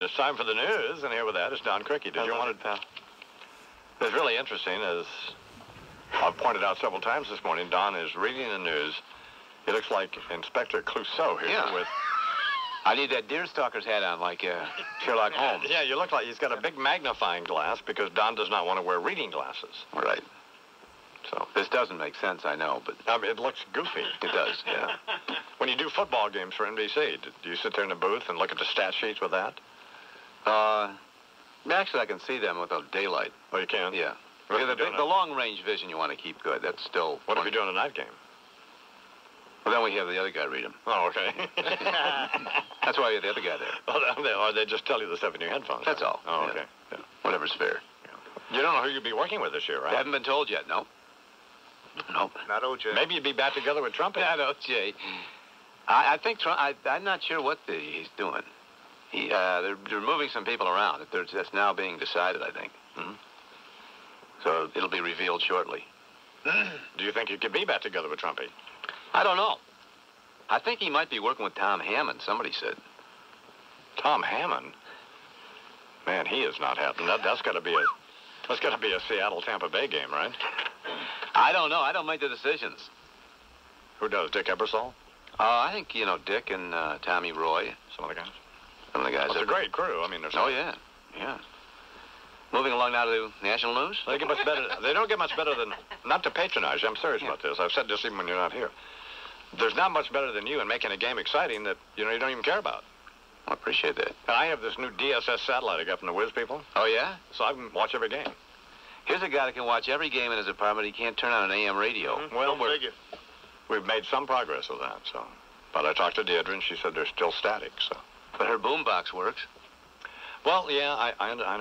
it's time for the news, and here with that is Don Cricky. Did you want it, pal? It's really interesting, as I've pointed out several times this morning. Don is reading the news. He looks like Inspector Clouseau here with... I need that deerstalker's hat on, like Sherlock Holmes. Yeah, you look like he's got a big magnifying glass because Don does not want to wear reading glasses. Right. So this doesn't make sense, I know, but... I mean, it looks goofy. It does, yeah. When you do football games for NBC, do you sit there in the booth and look at the stat sheets with that? Actually, I can see them without daylight. Oh, you can? Yeah. The long-range vision you want to keep good. That's still... What if you're doing a night game? Well, then we have the other guy read them. Oh, okay. That's why we have the other guy there. Or they just tell you the stuff in your headphones. That's all. Oh, okay. Yeah. Whatever's fair. Yeah. You don't know who you'd be working with this year, right? I haven't been told yet, no. Nope. Not O.J. Maybe you'd be back together with Trump. Not O.J. I think Trump... I'm not sure what he's doing. They're moving some people around. That's now being decided, I think. Mm-hmm. So it'll be revealed shortly. Do you think you could be back together with Trumpy? I don't know. I think he might be working with Tom Hammond, somebody said. Tom Hammond? Man, he is not happening. That's got to be a Seattle-Tampa Bay game, right? I don't know. I don't make the decisions. Who does? Dick Ebersol? I think, Dick and Tommy Roy. Some of the guys? Some of the guys. It's a great crew. I mean, there's... Oh, yeah. Yeah. Moving along now to national news. They get much better. They don't get much better than... Not to patronize you. I'm serious about this. I've said this even when you're not here. There's not much better than you in making a game exciting that, you don't even care about. I appreciate that. And I have this new DSS satellite I got from the Whiz people. Oh, yeah? So I can watch every game. Here's a guy that can watch every game in his apartment. He can't turn on an AM radio. Mm-hmm. Well, we've made some progress with that, so... But I talked to Deirdre, and she said they're still static, so... But her boombox works. Well, yeah, I know. I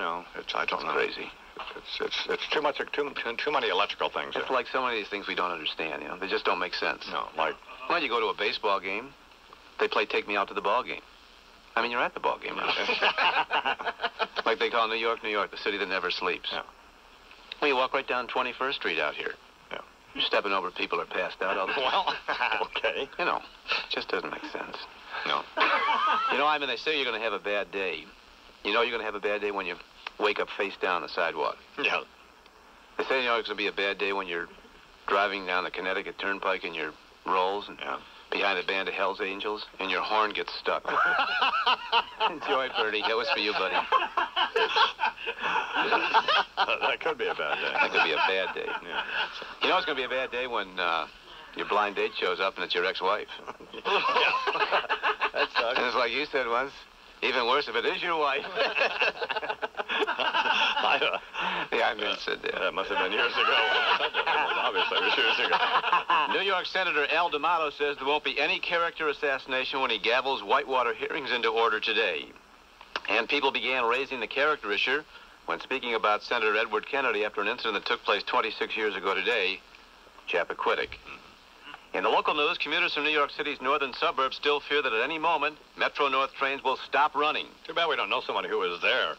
don't know. Crazy. It's too many electrical things. It's like so many of these things we don't understand, They just don't make sense. No, like... Well, you go to a baseball game, they play Take Me Out to the Ball Game. I mean, you're at the ball game, right? Like they call New York, the city that never sleeps. Yeah. Well, you walk right down 21st Street out here. Yeah. You're stepping over people are passed out all the time. Well, okay. It just doesn't make sense. No. I mean, they say you're going to have a bad day. You're going to have a bad day when you wake up face down on the sidewalk. Yeah. They say, it's going to be a bad day when you're driving down the Connecticut Turnpike in your Rolls and behind a band of Hell's Angels, and your horn gets stuck. Enjoy, Bertie. That was for you, buddy. That could be a bad day. That could be a bad day. Yeah. It's going to be a bad day when your blind date shows up and it's your ex-wife. That sucks. And it's like you said once, even worse if it is your wife. I said that. That must have been years ago. Obviously, it was years ago. New York Senator Al D'Amato says there won't be any character assassination when he gavels Whitewater hearings into order today. And people began raising the character issue when speaking about Senator Edward Kennedy after an incident that took place 26 years ago today, Chappaquiddick. In the local news, commuters from New York City's northern suburbs still fear that at any moment, Metro North trains will stop running. Too bad we don't know somebody who was there.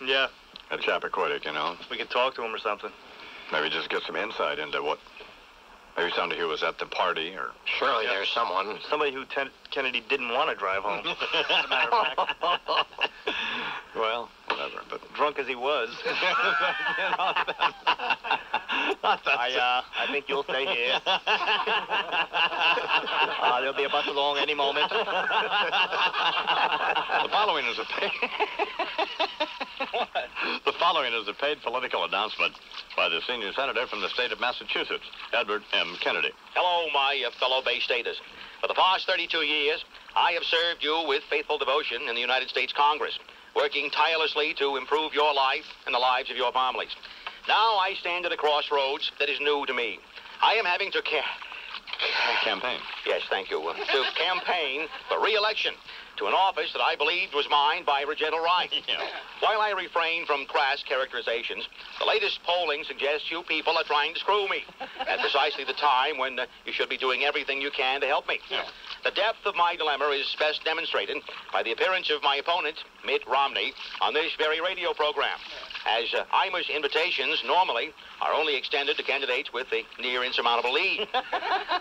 Yeah. At Chappaquiddick, We could talk to him or something. Maybe just get some insight into what... Maybe somebody who was at the party, or... Surely there's someone. Somebody who Kennedy didn't want to drive home, as a matter of fact. Well, whatever, but... Drunk as he was. I think you'll stay here. There'll be a bus along any moment. The following is a paid... The following is a paid political announcement by the senior senator from the state of Massachusetts, Edward M. Kennedy. Hello, my fellow Bay Staters. For the past 32 years, I have served you with faithful devotion in the United States Congress, working tirelessly to improve your life and the lives of your families. Now I stand at a crossroads that is new to me. I am having to Campaign. Yes, thank you. To campaign for re-election to an office that I believed was mine by regental right. Yeah. While I refrain from crass characterizations, the latest polling suggests you people are trying to screw me at precisely the time when you should be doing everything you can to help me. Yeah. The depth of my dilemma is best demonstrated by the appearance of my opponent, Mitt Romney, on this very radio program, as imus invitations normally are only extended to candidates with a near insurmountable lead.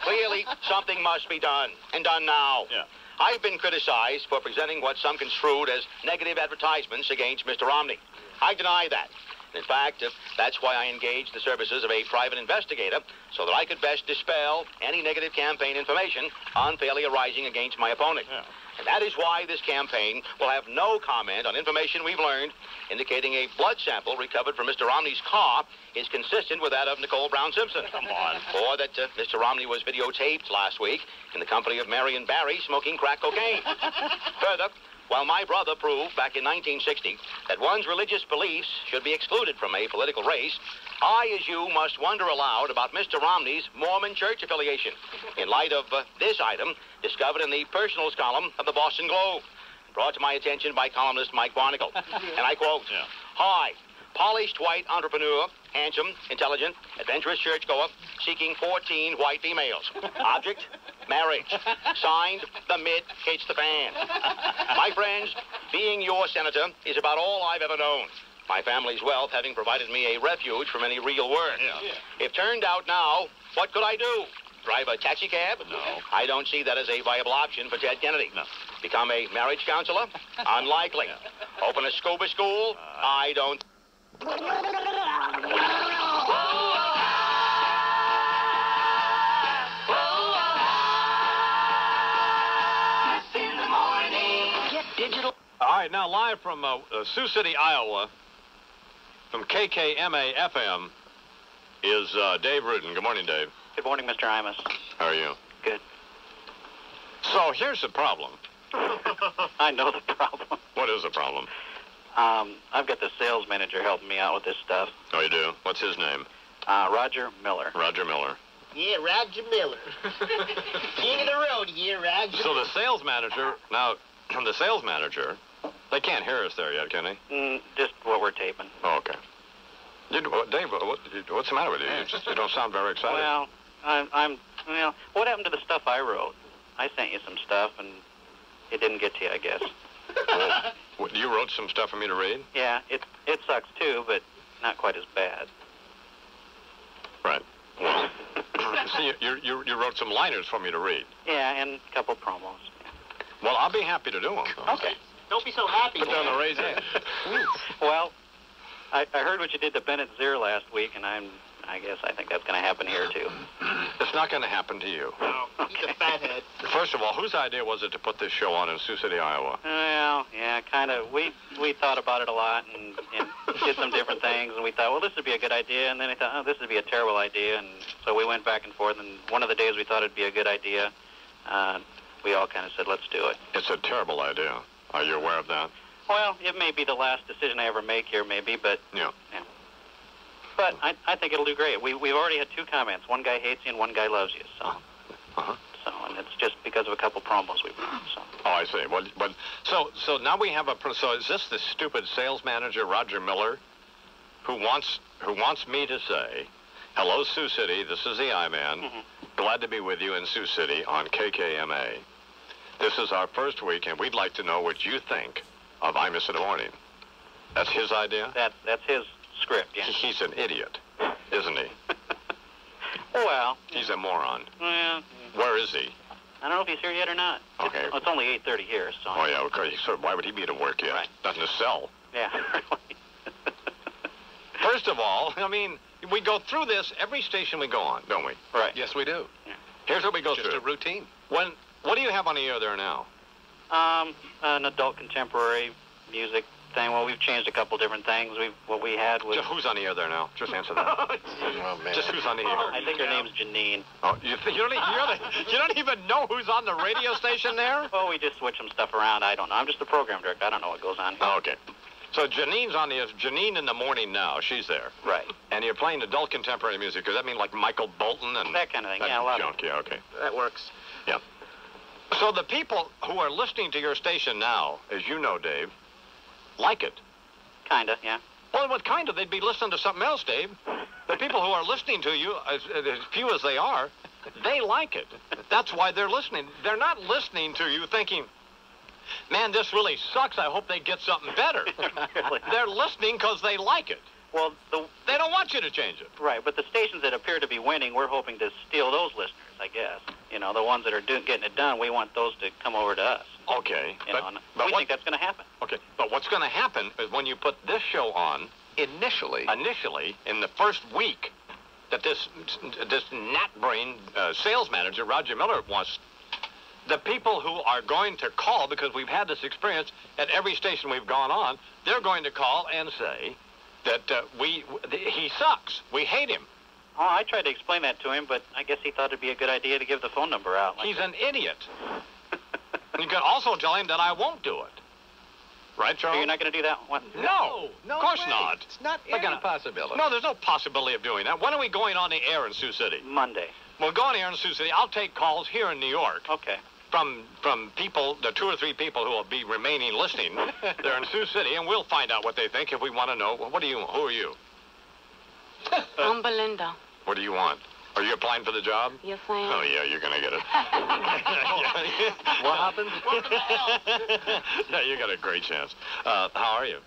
Clearly, something must be done, and done now. Yeah. I've been criticized for presenting what some construed as negative advertisements against Mr. Romney. I deny that. In fact, that's why I engaged the services of a private investigator so that I could best dispel any negative campaign information unfairly arising against my opponent. Yeah. And that is why this campaign will have no comment on information we've learned indicating a blood sample recovered from Mr. Romney's car is consistent with that of Nicole Brown Simpson. Come on. Or that Mr. Romney was videotaped last week in the company of Marion Barry smoking crack cocaine. Further, while my brother proved back in 1960 that one's religious beliefs should be excluded from a political race, I, as you, must wonder aloud about Mr. Romney's Mormon church affiliation in light of this item discovered in the personals column of the Boston Globe, brought to my attention by columnist Mike Barnacle. And I quote, "Hi, polished white entrepreneur, handsome, intelligent, adventurous churchgoer, seeking 14 white females. Object, marriage. Signed, the mitt hits the fan. My friends, being your senator is about all I've ever known. My family's wealth having provided me a refuge from any real work. If turned out now, what could I do? Drive a taxi cab? No. I don't see that as a viable option for Ted Kennedy. No. Become a marriage counselor? Unlikely. Open a scuba school? I don't. All right, now live from Sioux City, Iowa, from KKMA FM, is Dave Rudin. Good morning, Dave. Good morning, Mr. Imus. How are you? Good. So here's the problem. I know the problem. What is the problem? I've got the sales manager helping me out with this stuff. Oh, you do? What's his name? Roger Miller. Roger Miller. Yeah, Roger Miller. King of the road here, Roger. So the sales manager, now, the sales manager, they can't hear us there yet, can they? Just what we're taping. Oh, okay. Dave, what's the matter with you? You don't sound very excited. Well, well, what happened to the stuff I wrote? I sent you some stuff, and it didn't get to you, I guess. Well, you wrote some stuff for me to read? Yeah, it sucks too, but not quite as bad. Right. Well, see, you wrote some liners for me to read. Yeah, and a couple promos. Well, I'll be happy to do them. Okay. Don't be so happy. Put down the raise. Well, I heard what you did to Bennett Zier last week, and I think that's going to happen here too. It's not going to happen to you. No, he's a fathead. First of all, whose idea was it to put this show on in Sioux City, Iowa? Well, yeah, kind of. We thought about it a lot and did some different things, and we thought, well, this would be a good idea, and then I thought, oh, this would be a terrible idea, and so we went back and forth, and one of the days we thought it'd be a good idea, we all kind of said, let's do it. It's a terrible idea. Are you aware of that? Well, it may be the last decision I ever make here, maybe, but... Yeah. But I think it'll do great. We've already had two comments. One guy hates you and one guy loves you, so... So, and it's just because of a couple promos we've done, so... Oh, I see. Well, but so now we have so is this the stupid sales manager, Roger Miller, who wants me to say, hello, Sioux City, this is the I-Man. Glad to be with you in Sioux City on KKMA. This is our first week, and we'd like to know what you think of Imus in the morning. That's his idea? That's his script, yeah. He's an idiot, isn't he? Well... He's a moron. Well... Where is he? I don't know if he's here yet or not. Okay. It's only 8:30 here, so... Oh, yeah, okay. So why would he be at work yet? Right. Nothing to sell. Yeah, really. First of all, I mean, we go through this every station we go on, don't we? Right. Yes, we do. Yeah. Here's what we go through. Just a routine. What do you have on the air there now? An adult contemporary music thing. Well, we've changed a couple different things. What we had was... Who's on the air there now? Just answer that. Oh, man. Just who's on the air? I think her name's Janine. Oh, you don't even know who's on the radio station there? Well, we just switch some stuff around. I don't know. I'm just the program director. I don't know what goes on here. Oh, okay. So Janine's on the Janine in the morning now. She's there. Right. And you're playing adult contemporary music. Does that mean like Michael Bolton and that kind of thing? that Yeah, a lot junk? of... Yeah, okay. That works. Yeah. So the people who are listening to your station now, as you know, Dave, like it. Kind of, yeah. Well, what kind of? They'd be listening to something else, Dave. The people who are listening to you, as few as they are, they like it. That's why they're listening. They're not listening to you thinking, man, this really sucks. I hope they get something better. Really? They're listening because they like it. Well, They don't want you to change it. right, but the stations that appear to be winning, we're hoping to steal those listeners, I guess. You know, the ones that are getting it done, we want those to come over to us. Okay. You know, and we think that's going to happen. Okay, but what's going to happen is when you put this show on, initially, in the first week, that this gnat-brain sales manager, Roger Miller, wants, the people who are going to call, because we've had this experience at every station we've gone on, they're going to call and say that he sucks. We hate him. Oh, I tried to explain that to him, but I guess he thought it'd be a good idea to give the phone number out. He's an idiot. You can also tell him that I won't do it. Right, Charles? So you're not going to do that one? No, of course not. It's not any possibility. No, there's no possibility of doing that. When are we going on the air in Sioux City? Monday. We'll go on the air in Sioux City. I'll take calls here in New York. Okay. From people, the 2 or 3 people who will be remaining listening. They're in Sioux City, and we'll find out what they think if we want to know. Who are you? I'm Belinda. What do you want? Are you applying for the job? Yes, I am. Oh, yeah, you're going to get it. What happened? Yeah, you got a great chance. How are you?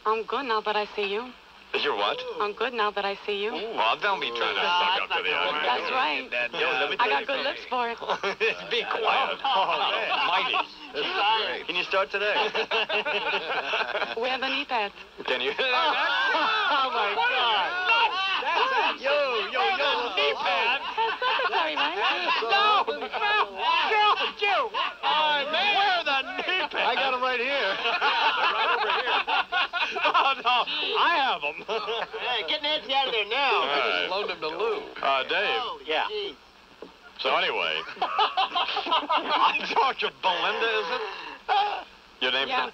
I'm good now that I see you. You're what? I'm good now that I see you. Well, don't be trying to suck up to the idea. That's right. I got good lips for it. Be quiet. Mighty. Can you start today? Where are the knee pads? Can you? Oh, my God. That's yo, knee pad. Secretary, right? No, Joe. Oh, man. Where are the knee pads? I got them right here. They're right over here. Oh, no, I have them. Hey, get Nancy out of there now. All right. Loaned them to Lou. Dave. Oh, Yeah. geez. So anyway, I'm talking Belinda, is it? Your name's Yes. not?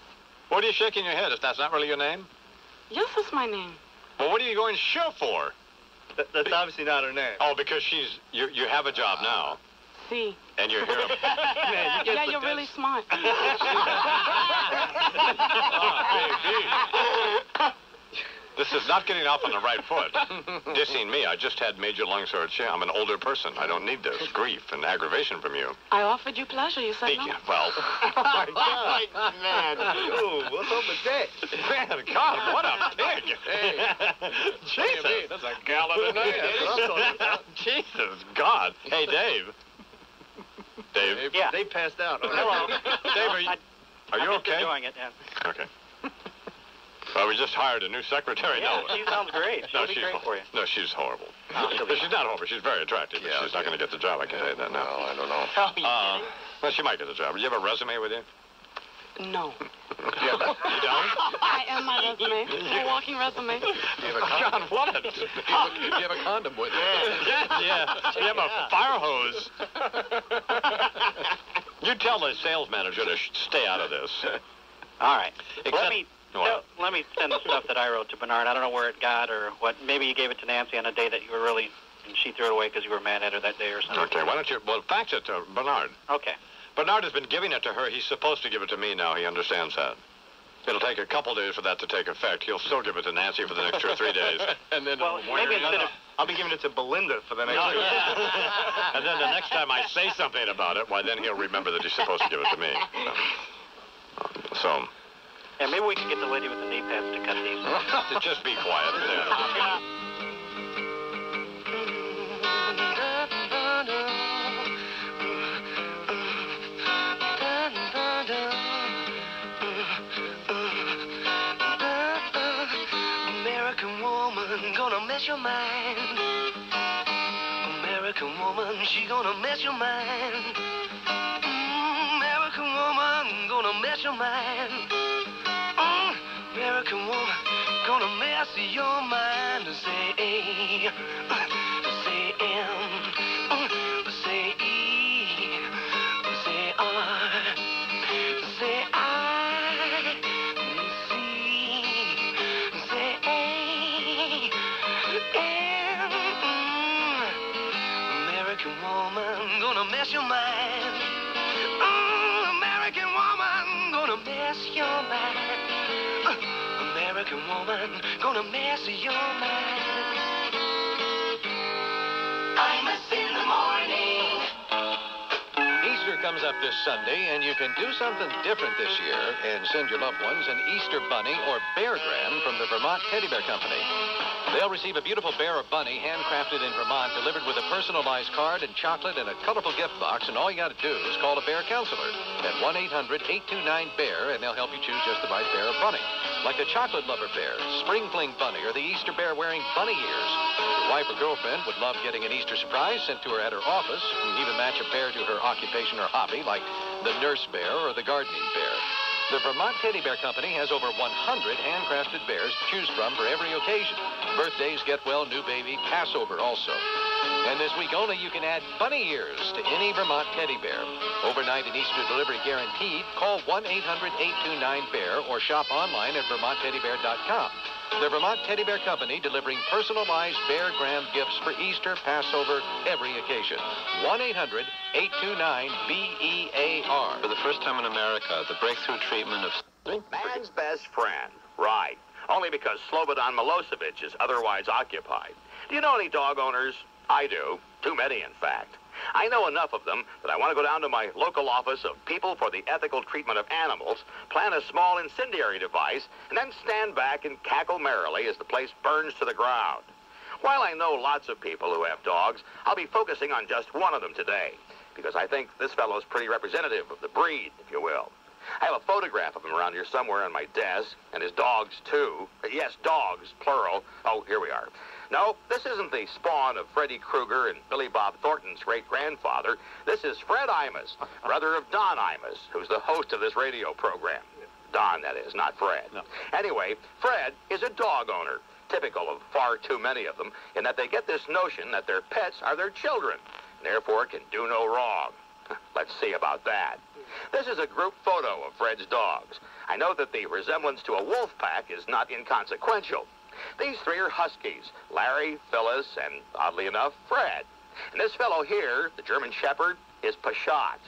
What are you shaking your head if that's not really your name? Yes, that's my name. Well, what are you going sure for? That's obviously not her name. Oh, because you have a job now, See. and you're here. Man, Yeah, you're really smart. This is not getting off on the right foot. Dissing me. I just had major lung surgery. I'm an older person. I don't need this grief and aggravation from you. I offered you pleasure. You said no. Well, Oh, my God. Man. Ooh, what's up with that? man, God, what a pig. Hey. Jesus. That's a gallon a night. That's what I'm talking about. Jesus, God. Hey, Dave. Dave. Yeah. They passed out. Hello. Dave, are you I'm okay? enjoying it, yeah. Okay. Well, we just hired a new secretary. Yeah, No. she sounds great. She'll be great for you. No, she's horrible. she'll be She's not horrible. She's very attractive. But she's not going to get the job. I can tell you that now. No, I don't know. Oh, you kidding? Well, she might get the job. Do you have a resume with you? No. You don't? I am my resume. A walking resume. God, what a... You have a condom with you. Yeah. You have a fire hose. You tell the sales manager to stay out of this. All right. Except- Let me send the stuff that I wrote to Bernard. I don't know where it got or what. Maybe you gave it to Nancy on a day that you were really, and she threw it away because you were mad at her that day or something. Okay, why don't you... Well, fax it to Bernard. Okay. Bernard has been giving it to her. He's supposed to give it to me now. He understands that. It'll take a couple days for that to take effect. He'll still give it to Nancy for the next 2 or 3 days. And then Well, maybe instead of... I'll be giving it to Belinda for the next No, yeah. And then the next time I say something about it, why, then he'll remember that he's supposed to give it to me. So... Yeah, maybe we can get the lady with the knee pads to cut these. Just be quiet. American woman, gonna mess your mind. American woman, she gonna mess your mind. American woman, gonna mess your mind. American woman, gonna mess your mind. Say A, say M, say E, say R, say I, C, say A, M. American woman, gonna mess your mind. American woman, gonna mess your mind. American woman, gonna mess your mind. Imus in the morning. Easter comes comes up this Sunday, and you can do something different this year and send your loved ones an Easter bunny or beargram from the Vermont Teddy Bear Company. They'll receive a beautiful bear or bunny handcrafted in Vermont, delivered with a personalized card and chocolate and a colorful gift box, and all you got to do is call a bear counselor at 1-800-829-BEAR, and they'll help you choose just the right bear or bunny. Like the chocolate lover bear, spring fling bunny, or the Easter bear wearing bunny ears. Your wife or girlfriend would love getting an Easter surprise sent to her at her office. You can even match a bear to her occupation or hobby, like the nurse bear or the gardening bear. The Vermont Teddy Bear Company has over 100 handcrafted bears to choose from for every occasion. Birthdays, get well, new baby, Passover also. And this week only, you can add bunny ears to any Vermont teddy bear. Overnight and Easter delivery guaranteed. Call 1-800-829-BEAR or shop online at VermontTeddyBear.com. The Vermont Teddy Bear Company, delivering personalized beargram gifts for Easter, Passover, every occasion. 1-800-829-BEAR. For the first time in America, the breakthrough treatment of... Man's best friend. Right. Only because Slobodan Milosevic is otherwise occupied. Do you know any dog owners? I do. Too many, in fact. I know enough of them that I want to go down to my local office of People for the Ethical Treatment of Animals, plant a small incendiary device, and then stand back and cackle merrily as the place burns to the ground. While I know lots of people who have dogs, I'll be focusing on just one of them today, because I think this fellow's pretty representative of the breed, if you will. I have a photograph of him around here somewhere on my desk, and his dogs, too. Yes, dogs, plural. Oh, here we are. No, this isn't the spawn of Freddy Krueger and Billy Bob Thornton's great-grandfather. This is Fred Imus, brother of Don Imus, who's the host of this radio program. Don, that is, not Fred. No. Anyway, Fred is a dog owner, typical of far too many of them, in that they get this notion that their pets are their children, and therefore can do no wrong. Let's see about that. This is a group photo of Fred's dogs. I know that the resemblance to a wolf pack is not inconsequential. These three are huskies, Larry, Phyllis, and, oddly enough, Fred. And this fellow here, the German Shepherd, is Pashat.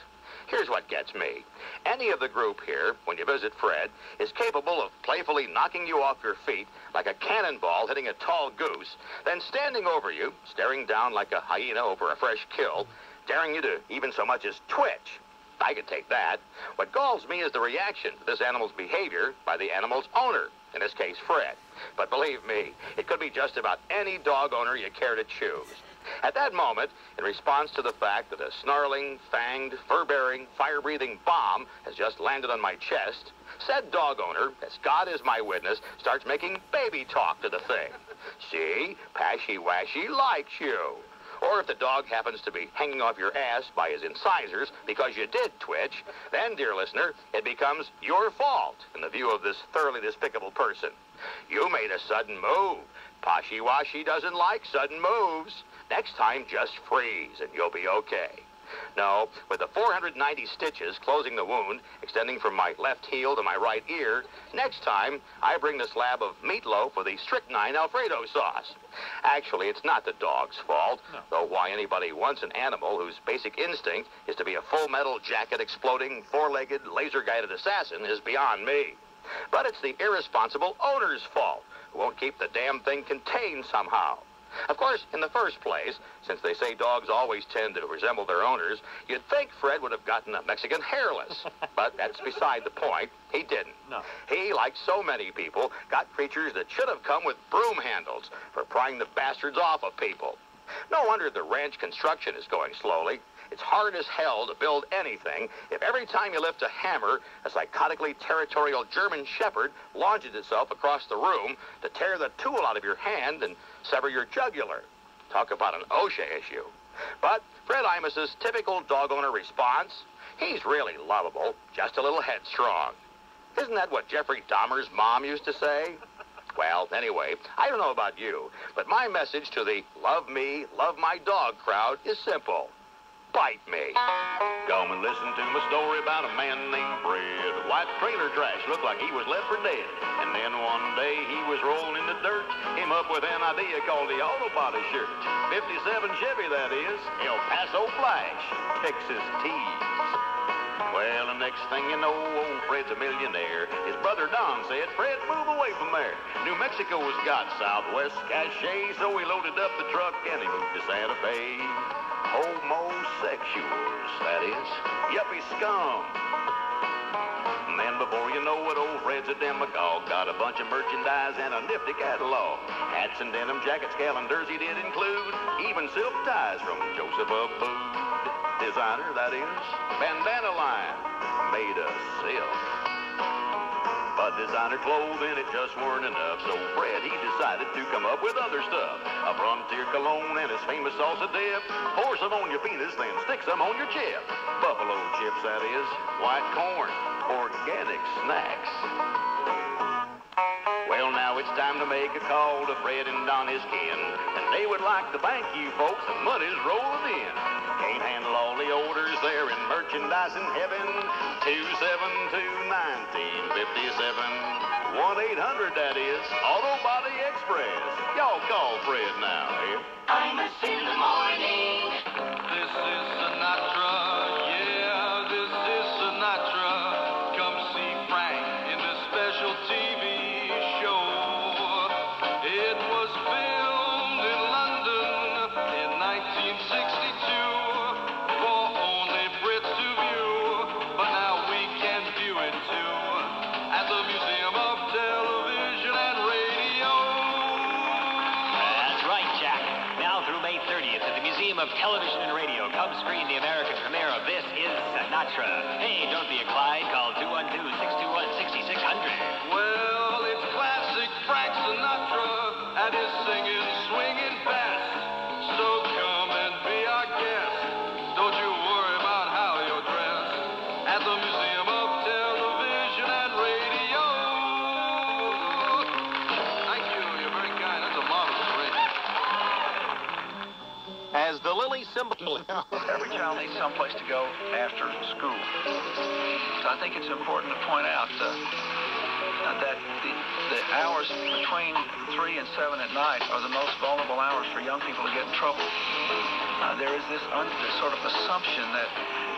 Here's what gets me. Any of the group here, when you visit Fred, is capable of playfully knocking you off your feet like a cannonball hitting a tall goose, then standing over you, staring down like a hyena over a fresh kill, daring you to even so much as twitch. I could take that. What galls me is the reaction to this animal's behavior by the animal's owner, in this case, Fred. But believe me, it could be just about any dog owner you care to choose. At that moment, in response to the fact that a snarling, fanged, fur-bearing, fire-breathing bomb has just landed on my chest, said dog owner, as God is my witness, starts making baby talk to the thing. See, Pashy-Washy likes you. Or if the dog happens to be hanging off your ass by his incisors because you did twitch, then, dear listener, it becomes your fault in the view of this thoroughly despicable person. You made a sudden move. Pashy-Washy doesn't like sudden moves. Next time, just freeze and you'll be okay. No, with the 490 stitches closing the wound, extending from my left heel to my right ear, next time I bring the slab of meatloaf with the strychnine Alfredo sauce. Actually, it's not the dog's fault, though why anybody wants an animal whose basic instinct is to be a full metal jacket exploding, four-legged, laser-guided assassin is beyond me. But it's the irresponsible owner's fault, who won't keep the damn thing contained somehow. Of course, in the first place, since they say dogs always tend to resemble their owners, you'd think Fred would have gotten a Mexican hairless. But that's beside the point. He didn't. No. He, like so many people, got creatures that should have come with broom handles for prying the bastards off of people. No wonder the ranch construction is going slowly. It's hard as hell to build anything if every time you lift a hammer, a psychotically territorial German Shepherd launches itself across the room to tear the tool out of your hand and sever your jugular. Talk about an OSHA issue. But Fred Imus's typical dog owner response, he's really lovable, just a little headstrong. Isn't that what Jeffrey Dahmer's mom used to say? Well, anyway, I don't know about you, but my message to the love me, love my dog crowd is simple. Bite me. Come and listen to my story about a man named Fred. White trailer trash looked like he was left for dead. And then one day he was rolling in the dirt, came up with an idea called the auto body shirt. 57 Chevy, that is. El Paso Flash. Texas tease. Well, the next thing you know, old Fred's a millionaire. His brother Don said, Fred, move away from there. New Mexico's got Southwest cachet, so he loaded up the truck and he moved to Santa Fe. Homosexuals, that is. Yuppie scum. And then before you know it, old Fred's a demagogue. Got a bunch of merchandise and a nifty catalog. Hats and denim jackets, calendars he did include. Even silk ties from Joseph Abood. Designer, that is. Bandana line, made of silk. But designer clothing, it just weren't enough. So Fred, he decided to come up with other stuff. A frontier cologne and his famous salsa dip. Pour some on your penis, then stick some on your chip. Buffalo chips, that is. White corn. Organic snacks. Well, now it's time to make a call to Fred and Don, his kin. And they would like to thank you folks, the money's rolling in. Can't handle all the orders there in merchandising heaven. 272-1957. 1-800, that is. Auto Body Express. Y'all call Fred now, eh? Imus in the morning. This is Sinatra. Yeah, this is Sinatra. Come see Frank in the special TV show. It was filmed in London in 1962 for only Brits to view, but now we can view it too at the Museum of Television and Radio. That's right, Jack. Now through May 30th at the Museum of Television and Radio, come screen the American premiere of This Is Sinatra. Hey, don't be a Clyde. Call 212-621-6600. Well, it's classic Frank Sinatra at his singing, swinging best. So come and be our guest. Don't you worry about how you're dressed at the Museum of Television and Radio. Thank you. You're very kind. That's a marvelous arrangement. As the Lily symbol... Every child needs someplace to go after school. So I think it's important to point out that the hours between 3 and 7 at night are the most vulnerable hours for young people to get in trouble. There is this sort of assumption that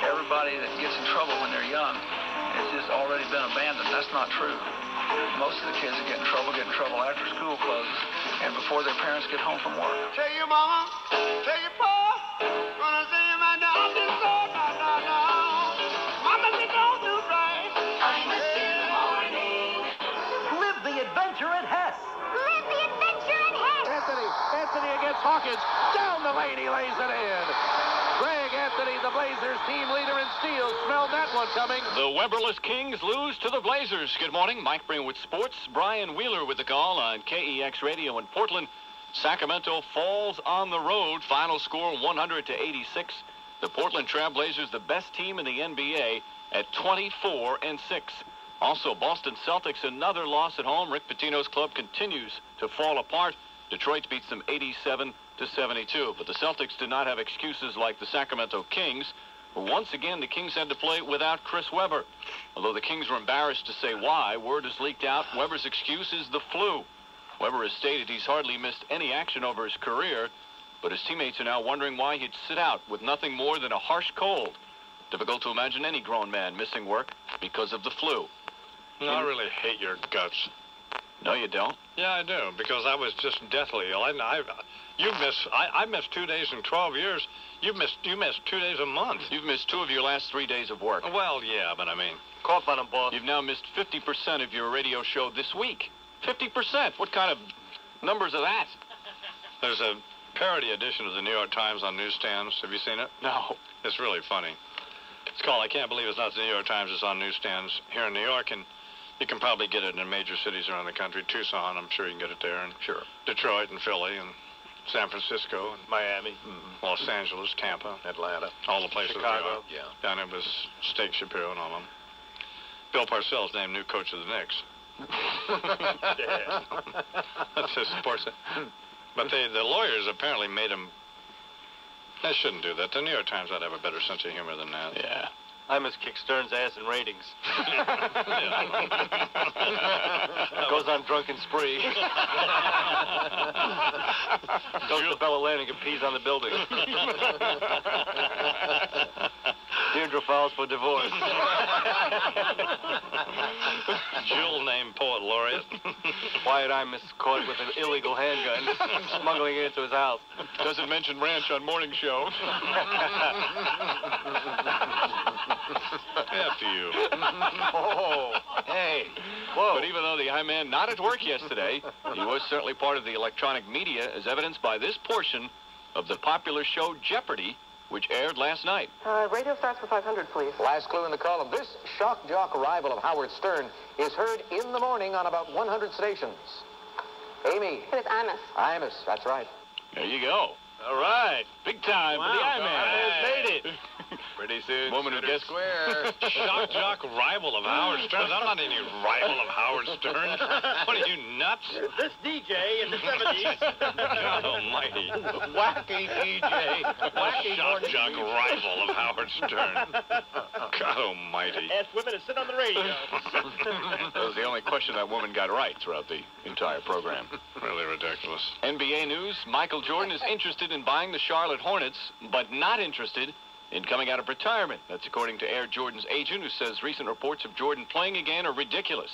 everybody that gets in trouble when they're young has just already been abandoned. That's not true. Most of the kids that get in trouble after school closes and before their parents get home from work. Tell your mama, tell your pa, gonna see you right now. I'm just so no. Mama, she don't do right. Imus in the morning. Live the adventure at Hess. Live the adventure at Hess. Anthony against Hawkins. Down the lane, he lays it in. Greg Anthony, the Blazers team leader in steals. Smelled that one coming. The Weberless Kings lose to the Blazers. Good morning. Mike Breen with sports. Brian Wheeler with the call on KEX Radio in Portland. Sacramento falls on the road. Final score 100-86. The Portland Trail Blazers, the best team in the NBA, at 24-6. Also, Boston Celtics, another loss at home. Rick Pitino's club continues to fall apart. Detroit beats them 87-72. But the Celtics did not have excuses like the Sacramento Kings. Once again, the Kings had to play without Chris Webber. Although the Kings were embarrassed to say why, word has leaked out Webber's excuse is the flu. Webber has stated he's hardly missed any action over his career, but his teammates are now wondering why he'd sit out with nothing more than a harsh cold. Difficult to imagine any grown man missing work because of the flu. No, I really hate your guts. No, you don't. Yeah, I do, because I was just deathly ill. I missed 2 days in 12 years. You missed 2 days a month. You've missed 2 of your last 3 days of work. Well, yeah, but I mean... Cough on him, boss. You've now missed 50% of your radio show this week. 50%? What kind of numbers are that? There's a parody edition of the New York Times on newsstands. Have you seen it? No. It's really funny. It's called I Can't Believe It's Not the New York Times. It's on newsstands here in New York, and you can probably get it in major cities around the country. Tucson, I'm sure you can get it there. And sure. Detroit and Philly and San Francisco and Miami, Los Angeles, Tampa, Atlanta, all the places. Chicago. Yeah. Down there was Steak Shapiro and all of them. Bill Parcells named new coach of the Knicks. Yeah. That's his sports. But the lawyers apparently made him. They shouldn't do that. The New York Times ought to have a better sense of humor than that. Yeah. I must kick Stern's ass in ratings. Yeah. Goes on drunken spree. Goes to Bell Atlantic and pees on the building. Deirdre files for divorce. Jewel name poet laureate. Wyatt Imus caught with an illegal handgun, smuggling it into his house. Doesn't mention ranch on morning show. After you. Oh, hey. Whoa. But even though the I-Man not at work yesterday, he was certainly part of the electronic media, as evidenced by this portion of the popular show Jeopardy, which aired last night. Radio starts for 500, please. Last clue in the column. This shock jock arrival of Howard Stern is heard in the morning on about 100 stations. Amy. It was Imus. Imus, that's right. There you go. All right. Big time for the I-Man. Made it. Pretty soon. Woman who gets Square. Shock jock rival of Howard Stern. I'm not any rival of Howard Stern. What are you, nuts? This DJ in the 70s. God almighty. Wacky DJ. Wacky Shock morning jock news. rival of Howard Stern. God almighty. Ask women to sit on the radio. That was the only question that woman got right throughout the entire program. Really ridiculous. NBA news, Michael Jordan is interested in buying the Charlotte Hornets, but not interested in coming out of retirement. That's according to Air Jordan's agent, who says recent reports of Jordan playing again are ridiculous.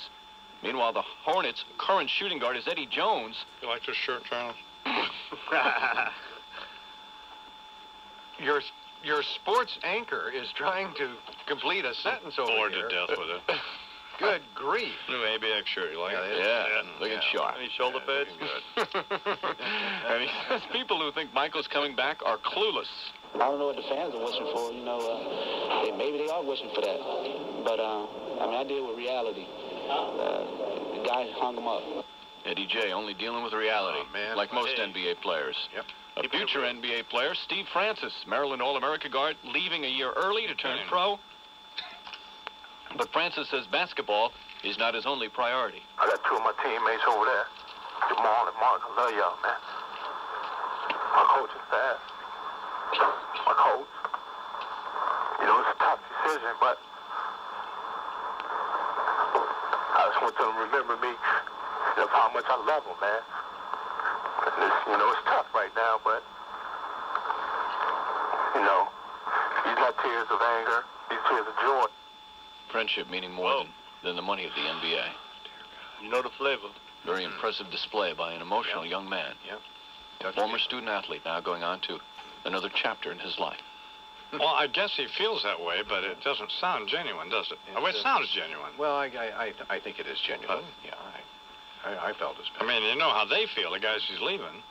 Meanwhile, the Hornets' current shooting guard is Eddie Jones. You like this shirt, Charles? Your sports anchor is trying to complete a sentence over Bored here. to death with it. Good grief. New ABX shirt, you like it? Yeah, looking sharp. Any shoulder pads? And he says people who think Michael's coming back are clueless. I don't know what the fans are wishing for. You know, maybe they are wishing for that. But, I mean, I deal with reality. The guy hung him up. Eddie J. only dealing with reality, man. like most NBA players. Yep. A future NBA player, Steve Francis, Maryland All-America guard, leaving a year early to turn pro. But Francis says basketball is not his only priority. I got two of my teammates over there, Jamal and Mark. I love y'all, man. My coaching staff, my coach. You know, it's a tough decision, but I just want them to remember me, you know, how much I love them, man. And it's, you know, it's tough right now, but, you know, these not tears of anger, these tears of joy. Friendship meaning more than the money of the NBA. You know the flavor. Very impressive display by an emotional young man. Yeah. Former student athlete, now going on to another chapter in his life. Well, I guess he feels that way, but it doesn't sound genuine, does it? Oh, it sounds genuine. Well, I think it is genuine. Yeah, I felt his pain. I mean, you know how they feel, the guys he's leaving.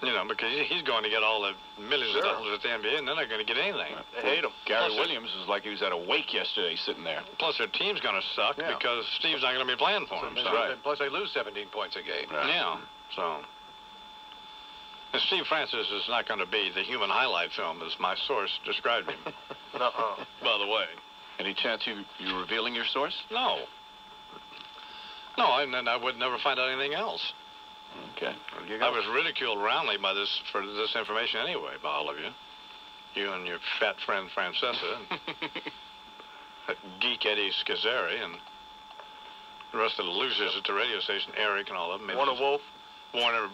You know, because he's going to get all the millions of dollars at the NBA, and they're not going to get anything. They hate him. Gary Williams was like he was at a wake yesterday sitting there. Plus, their team's going to suck because Steve's not going to be playing for them. That's right. Plus, they lose 17 points a game. Right. Yeah, so... And Steve Francis is not going to be the human highlight film, as my source described him. By the way. Any chance you revealing your source? No. No, and then I would never find out anything else. Okay. I was ridiculed roundly for this information anyway, by all of you. You and your fat friend Francesca, and geek Eddie Scazzeri, and the rest of the losers at the radio station, Eric and all of them. Warner Wolf. Warner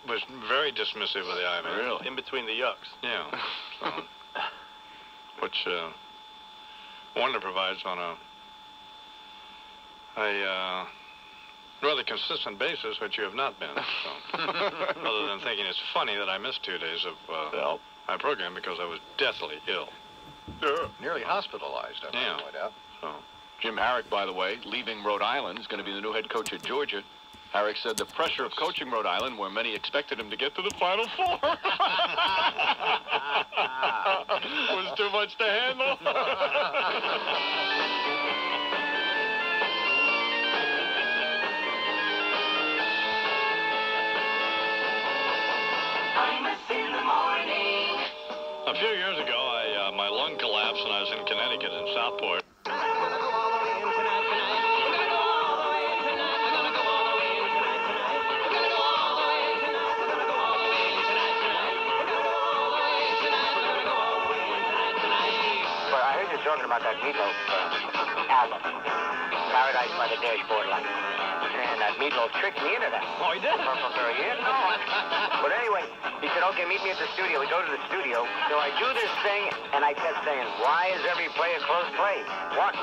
was very dismissive of the I-Man. Really? In between the yucks. Yeah. So, which Warner provides on a rather consistent basis, which you have not been. So. Other than thinking it's funny that I missed 2 days of my program because I was deathly ill. Nearly hospitalized, I might point out. So. Jim Harrick, by the way, leaving Rhode Island, is going to be the new head coach at Georgia. Harrick said the pressure of coaching Rhode Island, where many expected him to get to the Final Four, was too much to handle. A few years ago, my lung collapsed when I was in Connecticut in Southport. Well, I heard you talking about that Meatloaf album. Paradise by the Dashboard Light. And Meatloaf tricked me into that. Oh, he did? For a year? No. But anyway, he said, okay, meet me at the studio. We go to the studio. So I do this thing, and I kept saying, why is every play a close play? What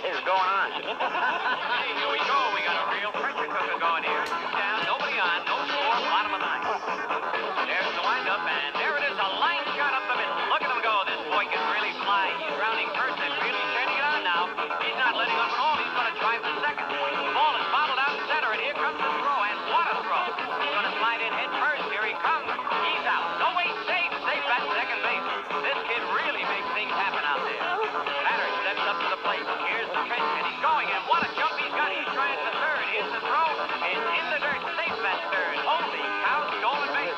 is going on? Hey, here we go. We got a real pressure cooker going here. Two down, nobody on, no score, bottom of the ninth. There's the windup, and there it is, a line shot up the middle. Look at him go. This boy can really fly. He's rounding first and really turning it on now. He's not letting up at all. He's going to drive the second. The ball is bottled out in center, and here comes the throw, and what a throw. He's going to slide in head first. Here he comes. He's out. No way, safe at second base. This kid really makes things happen out there. Batter steps up to the plate. Here's the trench, and he's going, and what a jump he's got. He's trying for third. Here's the throw. It's in the dirt. Safe at third. Holy cow, stolen base.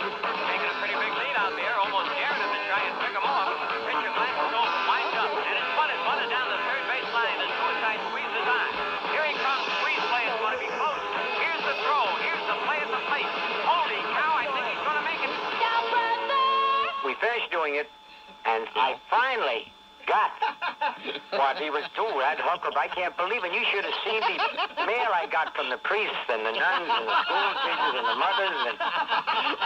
Taking a pretty big lead out there, almost daring him to try and pick him off. Richard Glasses over, winds up, and it's bunted down the third base line. The suicide squeeze is on. Here he comes. Squeeze play is going to be close. Here's the throw. Here's the play at the plate. Holy cow, I think he's going to make it. We finished doing it, and I finally got what he was too red hooker. I can't believe it. You should have seen the mail I got from the priests and the nuns and the school teachers and the mothers and...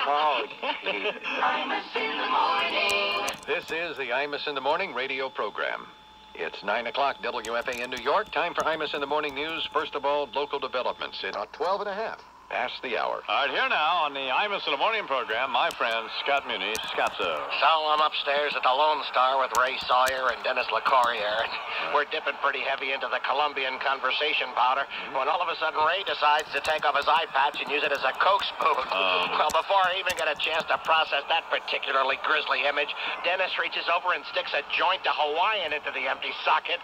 Oh, gee. Imus in the morning. This is the Imus in the Morning radio program. It's 9 o'clock, WFA in New York. Time for Imus in the Morning news. First of all, local developments. It's 12 and a half. Past the hour. All right, here now on the Imus in the Morning program, my friend Scott Muni. Scotzo. So I'm upstairs at the Lone Star with Ray Sawyer and Dennis LaCourier. We're dipping pretty heavy into the Colombian conversation powder when all of a sudden Ray decides to take off his eye patch and use it as a Coke spoon. Well, before I even get a chance to process that particularly grisly image, Dennis reaches over and sticks a joint to Hawaiian into the empty socket.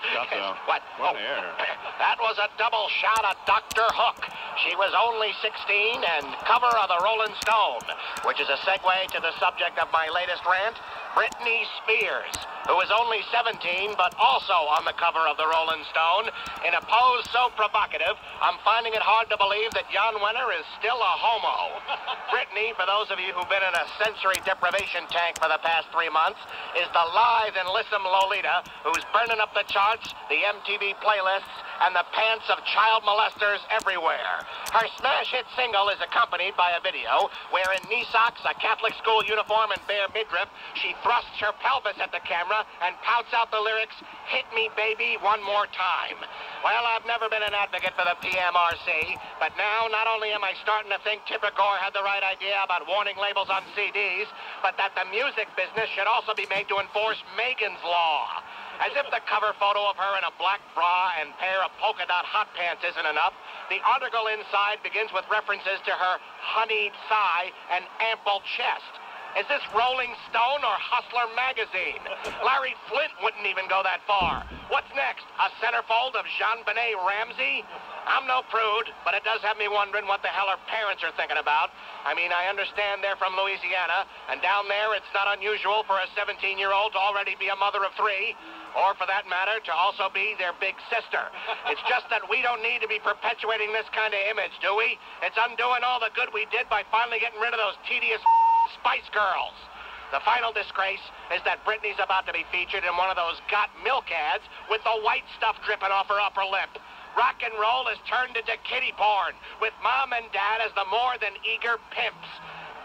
What? What air? That was a double shot at Dr. Hook. She was only 16 and cover of the Rolling Stone, which is a segue to the subject of my latest rant, Britney Spears, who is only 17 but also on the cover of the Rolling Stone. In a pose so provocative, I'm finding it hard to believe that Jan Wenner is still a homo. Britney, for those of you who've been in a sensory deprivation tank for the past 3 months, is the lithe and lissome Lolita who's burning up the charts, the MTV playlists, and the pants of child molesters everywhere. Her smash hit single is accompanied by a video where in knee socks, a Catholic school uniform, and bare midriff, she thrusts her pelvis at the camera and pouts out the lyrics, "Hit me, baby, one more time." Well, I've never been an advocate for the PMRC, but now not only am I starting to think Tipper Gore had the right idea about warning labels on CDs, but that the music business should also be made to enforce Megan's Law. As if the cover photo of her in a black bra and pair of polka dot hot pants isn't enough, the article inside begins with references to her honeyed thigh and ample chest. Is this Rolling Stone or Hustler magazine? Larry Flint wouldn't even go that far. What's next? A centerfold of Jean-Benet Ramsey? I'm no prude, but it does have me wondering what the hell her parents are thinking about. I mean, I understand they're from Louisiana, and down there it's not unusual for a 17-year-old to already be a mother of 3, or for that matter, to also be their big sister. It's just that we don't need to be perpetuating this kind of image, do we? It's undoing all the good we did by finally getting rid of those tedious Spice Girls. The final disgrace is that Britney's about to be featured in one of those Got Milk ads with the white stuff dripping off her upper lip. Rock and roll has turned into kiddie porn, with mom and dad as the more than eager pimps.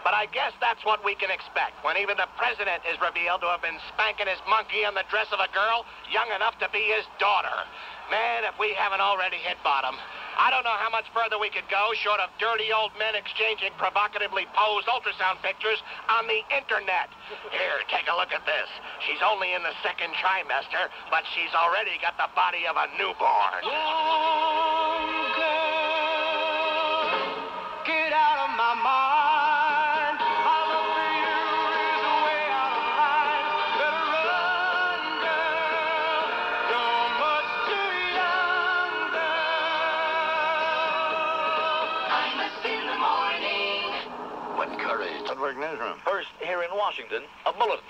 But I guess that's what we can expect when even the president is revealed to have been spanking his monkey on the dress of a girl young enough to be his daughter. Man, if we haven't already hit bottom. I don't know how much further we could go short of dirty old men exchanging provocatively posed ultrasound pictures on the internet. Here, take a look at this. She's only in the 2nd trimester, but she's already got the body of a newborn. Young girl, get out of my mind. My love for you is way out of line. Better run, girl. You're much too young, girl. Imus in the morning. What courage. Public newsroom. First, here in Washington, a bulletin.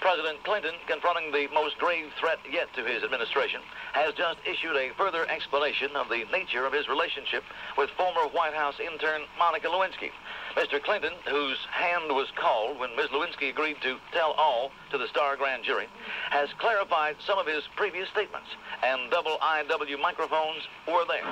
President Clinton, confronting the most grave threat yet to his administration, has just issued a further explanation of the nature of his relationship with former White House intern Monica Lewinsky. Mr. Clinton, whose hand was called when Ms. Lewinsky agreed to tell all to the Star grand jury, has clarified some of his previous statements, and double IW microphones were there.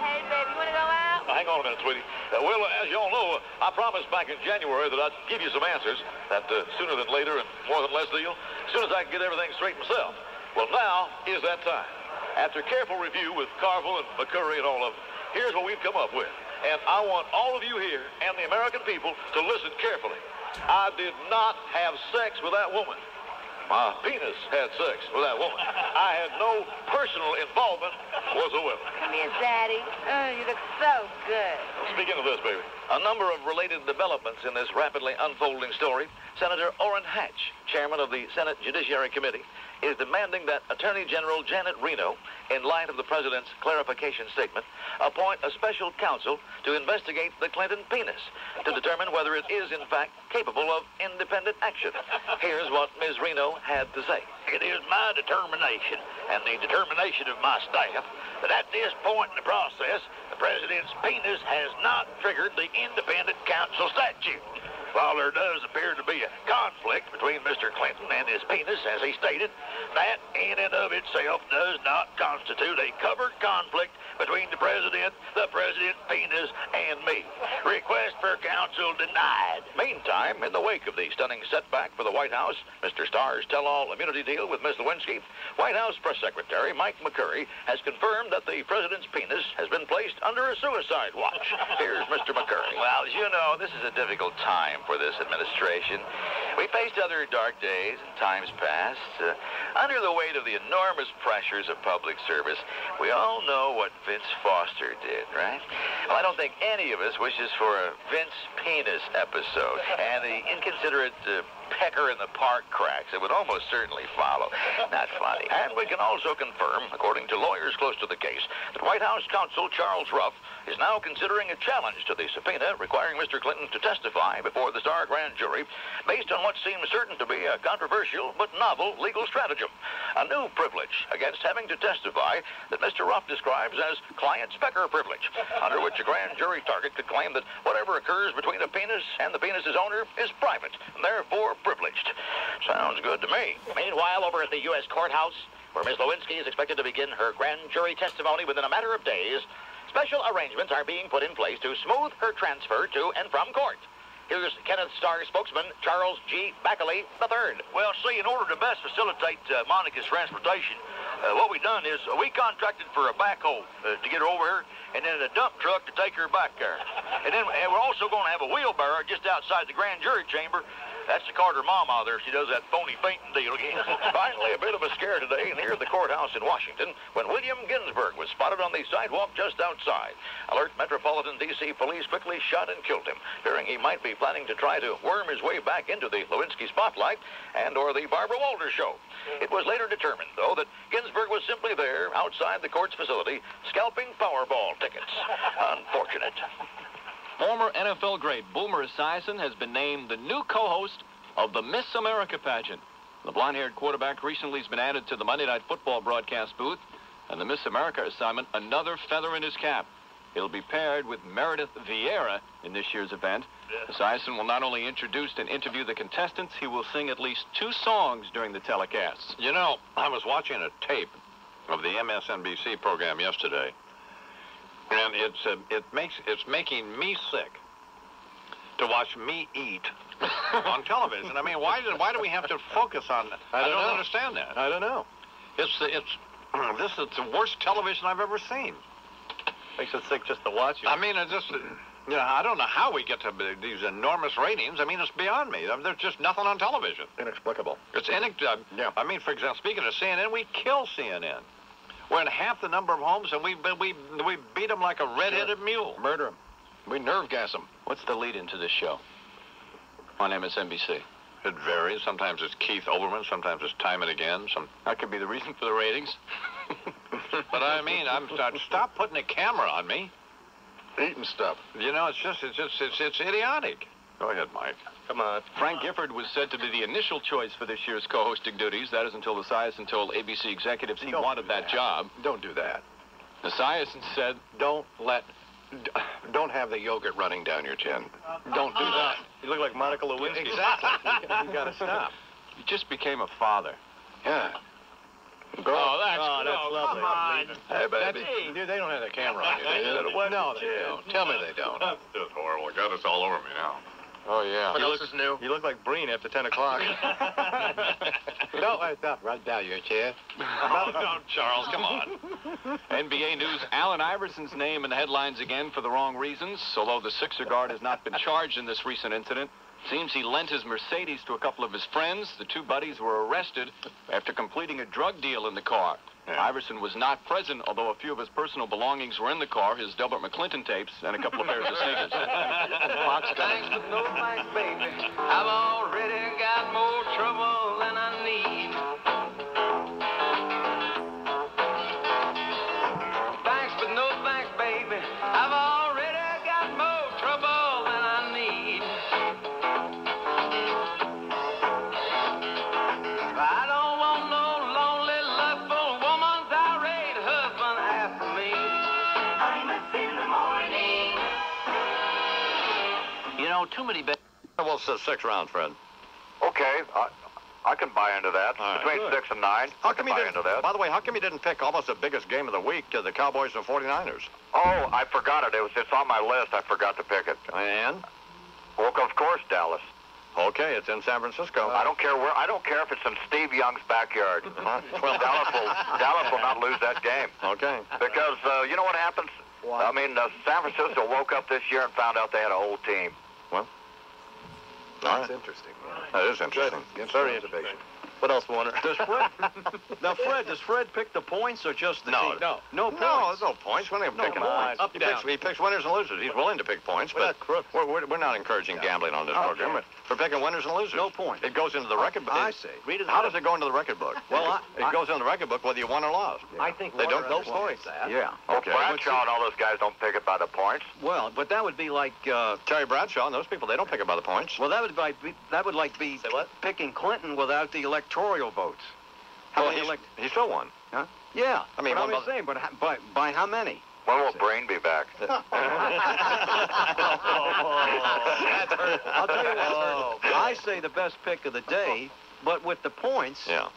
Hey, baby, you want to go out? Hang on a minute, sweetie. Well, as you all know, I promised back in January that I'd give you some answers, that sooner than later and more than less deal, as soon as I can get everything straight myself. Well, now is that time. After careful review with Carville and McCurry and all of them, here's what we've come up with. And I want all of you here and the American people to listen carefully. I did not have sex with that woman. My penis had sex with that woman. I had no personal involvement whatsoever. Come here, Daddy. Oh, you look so good. Speaking of this, baby, a number of related developments in this rapidly unfolding story. Senator Orrin Hatch, chairman of the Senate Judiciary Committee, is demanding that Attorney General Janet Reno, in light of the president's clarification statement, appoint a special counsel to investigate the Clinton penis to determine whether it is, in fact, capable of independent action. Here's what Ms. Reno had to say. It is my determination and the determination of my staff that at this point in the process, the president's penis has not triggered the independent counsel statute. While there does appear to be a conflict between Mr. Clinton and his penis, as he stated, that in and of itself does not constitute a covered conflict between the president's penis, and me. Request for counsel denied. Meantime, in the wake of the stunning setback for the White House, Mr. Starr's tell-all immunity deal with Ms. Lewinsky, White House Press Secretary Mike McCurry has confirmed that the president's penis has been placed under a suicide watch. Here's Mr. McCurry. Well, as you know, this is a difficult time for this administration. We faced other dark days and times past. Under the weight of the enormous pressures of public service, we all know what Vince Foster did, right? Well, I don't think any of us wishes for a Vince penis episode and the inconsiderate pecker in the park cracks that would almost certainly follow. Not funny. And we can also confirm, according to lawyers close to the case, that White House counsel Charles Ruff is now considering a challenge to the subpoena requiring Mr. Clinton to testify before the Star grand jury based on what seems certain to be a controversial but novel legal stratagem. A new privilege against having to testify that Mr. Ruff describes as client specker privilege, under which a grand jury target could claim that whatever occurs between a penis and the penis's owner is private, and therefore privileged. Sounds good to me. Meanwhile, over at the U.S. courthouse, where Ms. Lewinsky is expected to begin her grand jury testimony within a matter of days, special arrangements are being put in place to smooth her transfer to and from court. Here's Kenneth Starr spokesman Charles G. Backley III. Well, see, in order to best facilitate Monica's transportation, what we done is we contracted for a backhoe to get her over here, and then a dump truck to take her back there. And we're also going to have a wheelbarrow just outside the grand jury chamber. That's the Carter mom out there. She does that phony fainting deal again. Finally, a bit of a scare today near the courthouse in Washington when William Ginsburg was spotted on the sidewalk just outside. Alert Metropolitan D.C. police quickly shot and killed him, fearing he might be planning to try to worm his way back into the Lewinsky spotlight and or the Barbara Walters show. It was later determined, though, that Ginsburg was simply there outside the court's facility scalping Powerball tickets. Unfortunate. Former NFL great Boomer Esiason has been named the new co-host of the Miss America pageant. The blonde-haired quarterback recently has been added to the Monday Night Football broadcast booth, and the Miss America assignment, another feather in his cap. He'll be paired with Meredith Vieira in this year's event. Esiason will not only introduce and interview the contestants, he will sing at least 2 songs during the telecasts. You know, I was watching a tape of the MSNBC program yesterday, and it's making me sick to watch me eat on television. I mean, why do we have to focus on that? I don't understand that. I don't know. This is the worst television I've ever seen. Makes it sick just to watch it. I mean, I don't know how we get to these enormous ratings. I mean, it's beyond me. There's just nothing on television. Inexplicable. It's yeah. I mean, for example, speaking of CNN, we kill CNN. We're in half the number of homes, and we beat them like a red-headed mule. Murder them. We nerve gas them. What's the lead into this show on MSNBC? It varies. Sometimes it's Keith Olbermann. Sometimes it's Time and Again. That could be the reason for the ratings. But I mean, stop putting a camera on me. Eating stuff. You know, it's idiotic. Go ahead, Mike. Come on. Frank Gifford was said to be the initial choice for this year's co-hosting duties. That is until Esiason told ABC executives he wanted that job. Don't do that. Esiason said, Don't have the yogurt running down your chin. Don't do that. You look like Monica Lewinsky. Exactly. You got to stop. he just became a father. Yeah. That's lovely. Come on. Hey, baby. Dude, they don't have the camera on you. No, they don't. Tell me they don't. That's just horrible. God, it's all over me now. Oh, yeah. What else is new? You look like Breen after 10 o'clock. Don't let that run down your chin. No, Charles, come on. NBA News, Allen Iverson's name in the headlines again for the wrong reasons. Although the Sixer guard has not been charged in this recent incident. Seems he lent his Mercedes to a couple of his friends. The two buddies were arrested after completing a drug deal in the car. Yeah. Iverson was not present, although a few of his personal belongings were in the car, his Delbert McClinton tapes, and a couple of pairs of sneakers. Thanks, but no thanks, baby. I've already got more trouble than I need. Thanks, but no thanks, baby. I've already got more trouble than I need. I don't want no lonely, lustful woman's irate husband after me. I'm up in the morning. You know, too many bets. Well, it's 6 rounds, Fred. Okay, I can buy into that. All right. Between 6 and 9. How come you buy didn't? into that. By the way, how come you didn't pick almost the biggest game of the week, the Cowboys and 49ers? Oh, I forgot it. It's on my list. I forgot to pick it. And? Well, of course, Dallas. Okay, it's in San Francisco. I don't care where. I don't care if it's in Steve Young's backyard. Well, Dallas will not lose that game. Okay. Because you know what happens? I mean, San Francisco woke up this year and found out they had a whole team. Well, That's interesting. that is interesting. Very observation. What else, Warner? Does Fred... Now, Fred, does Fred pick the points or just the team? No. No points. No, there's no points. We're not picking points. Up, he picks winners and losers. He's willing to pick points, but we're not encouraging gambling on this program. We're picking winners and losers. No points. It goes into the record book. I see. How does it go into the record book? Well, it goes into the record book whether you won or lost. I think they don't. No points. Yeah. Okay. Bradshaw and all those guys don't pick it by the points. Well, but that would be like Terry Bradshaw and those people. They don't pick it by the points. Well, that would be Say what? picking Clinton without the electoral votes. Well, he still won. Huh? Yeah. I mean, but I'm saying, but by how many? When will Brain be back? I'll tell you what. I say the best pick of the day, but with the points. Yeah.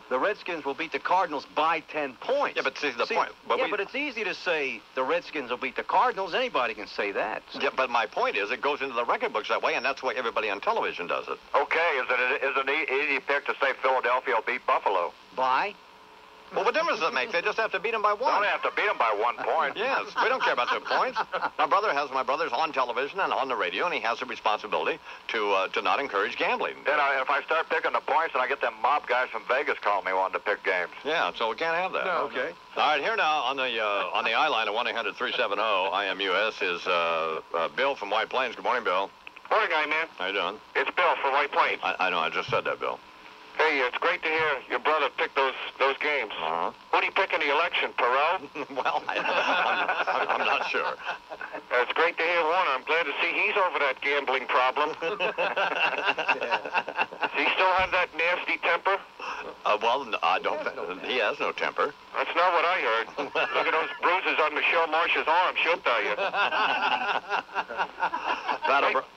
The Redskins will beat the Cardinals by 10 points. Yeah, but see the point. But it's easy to say the Redskins will beat the Cardinals. Anybody can say that. Yeah, but my point is it goes into the record books that way, and that's why everybody on television does it. Okay, is it an easy pick to say Philadelphia will beat Buffalo? By? Well, what difference does it make? They just have to beat them by 1. They only have to beat them by 1 point. Yes, we don't care about the points. My brother's on television and on the radio, and he has a responsibility to not encourage gambling. Then if I start picking the points, and I get them mob guys from Vegas calling me wanting to pick games. Yeah, so we can't have that. No, okay. All right, here now on the I line at 1-800-370-IMUS is Bill from White Plains. Good morning, Bill. Morning, guy, man. How you doing? It's Bill from White Plains. I know. I just said that, Bill. Hey, it's great to hear your brother pick those games. Uh-huh. Who do you pick in the election, Perot? Well, I'm not sure. It's great to hear Warner. I'm glad to see he's over that gambling problem. Does he still have that nasty temper? Well, I don't. He has no temper. That's not what I heard. Look at those bruises on Michelle Marsh's arm. She'll tell you.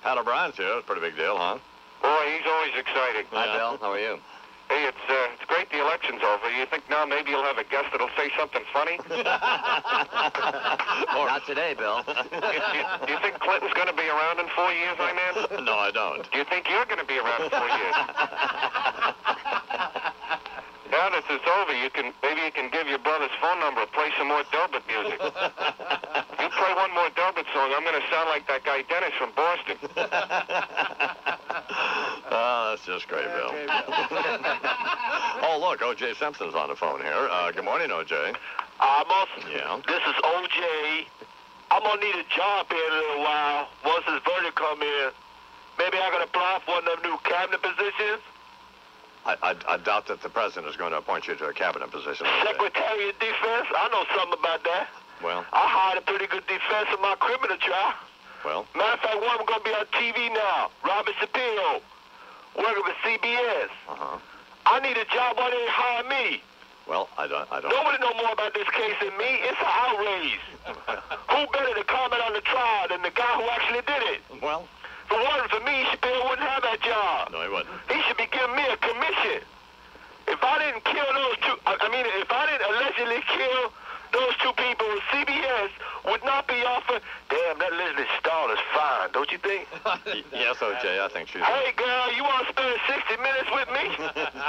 Pat O'Brien's here. That's a pretty big deal, huh? Boy, he's always exciting. Hi, Bill. How are you? Hey, it's great the election's over. You think now maybe you'll have a guest that'll say something funny? Not today, Bill. Do you think Clinton's going to be around in 4 years, my man? No, I don't. Do you think you're going to be around in 4 years? Now that it's over, maybe you can give your brother's phone number, play some more Delbert music. You play one more Delbert song, I'm going to sound like that guy Dennis from Boston. Oh, that's just great, Bill. Oh, look, O.J. Simpson's on the phone here. Good morning, O.J. Amos. Yeah. This is O.J. I'm going to need a job here in a little while. Once this verdict come in, maybe I can apply for one of them new cabinet positions. I doubt that the president is going to appoint you to a cabinet position. Secretary of Defense? I know something about that. Well, I hired a pretty good defense in my criminal trial. Well? Matter of fact, one of them going to be on TV now. Robert Shapiro, working with CBS. Uh-huh. I need a job. Why didn't they hire me? Well, I don't. Nobody know more about this case than me. It's an outrage. Who better to comment on the trial than the guy who actually did it? Well? For me, Shapiro wouldn't have that job. No, he wouldn't. He should be giving me a commission. If I didn't kill those two, if I didn't allegedly kill those two people, CBS would not be offered. Damn, that Leslie Stahl is fine, don't you think? Yes, O.J., I think she's... Hey, girl, you want to spend 60 minutes with me?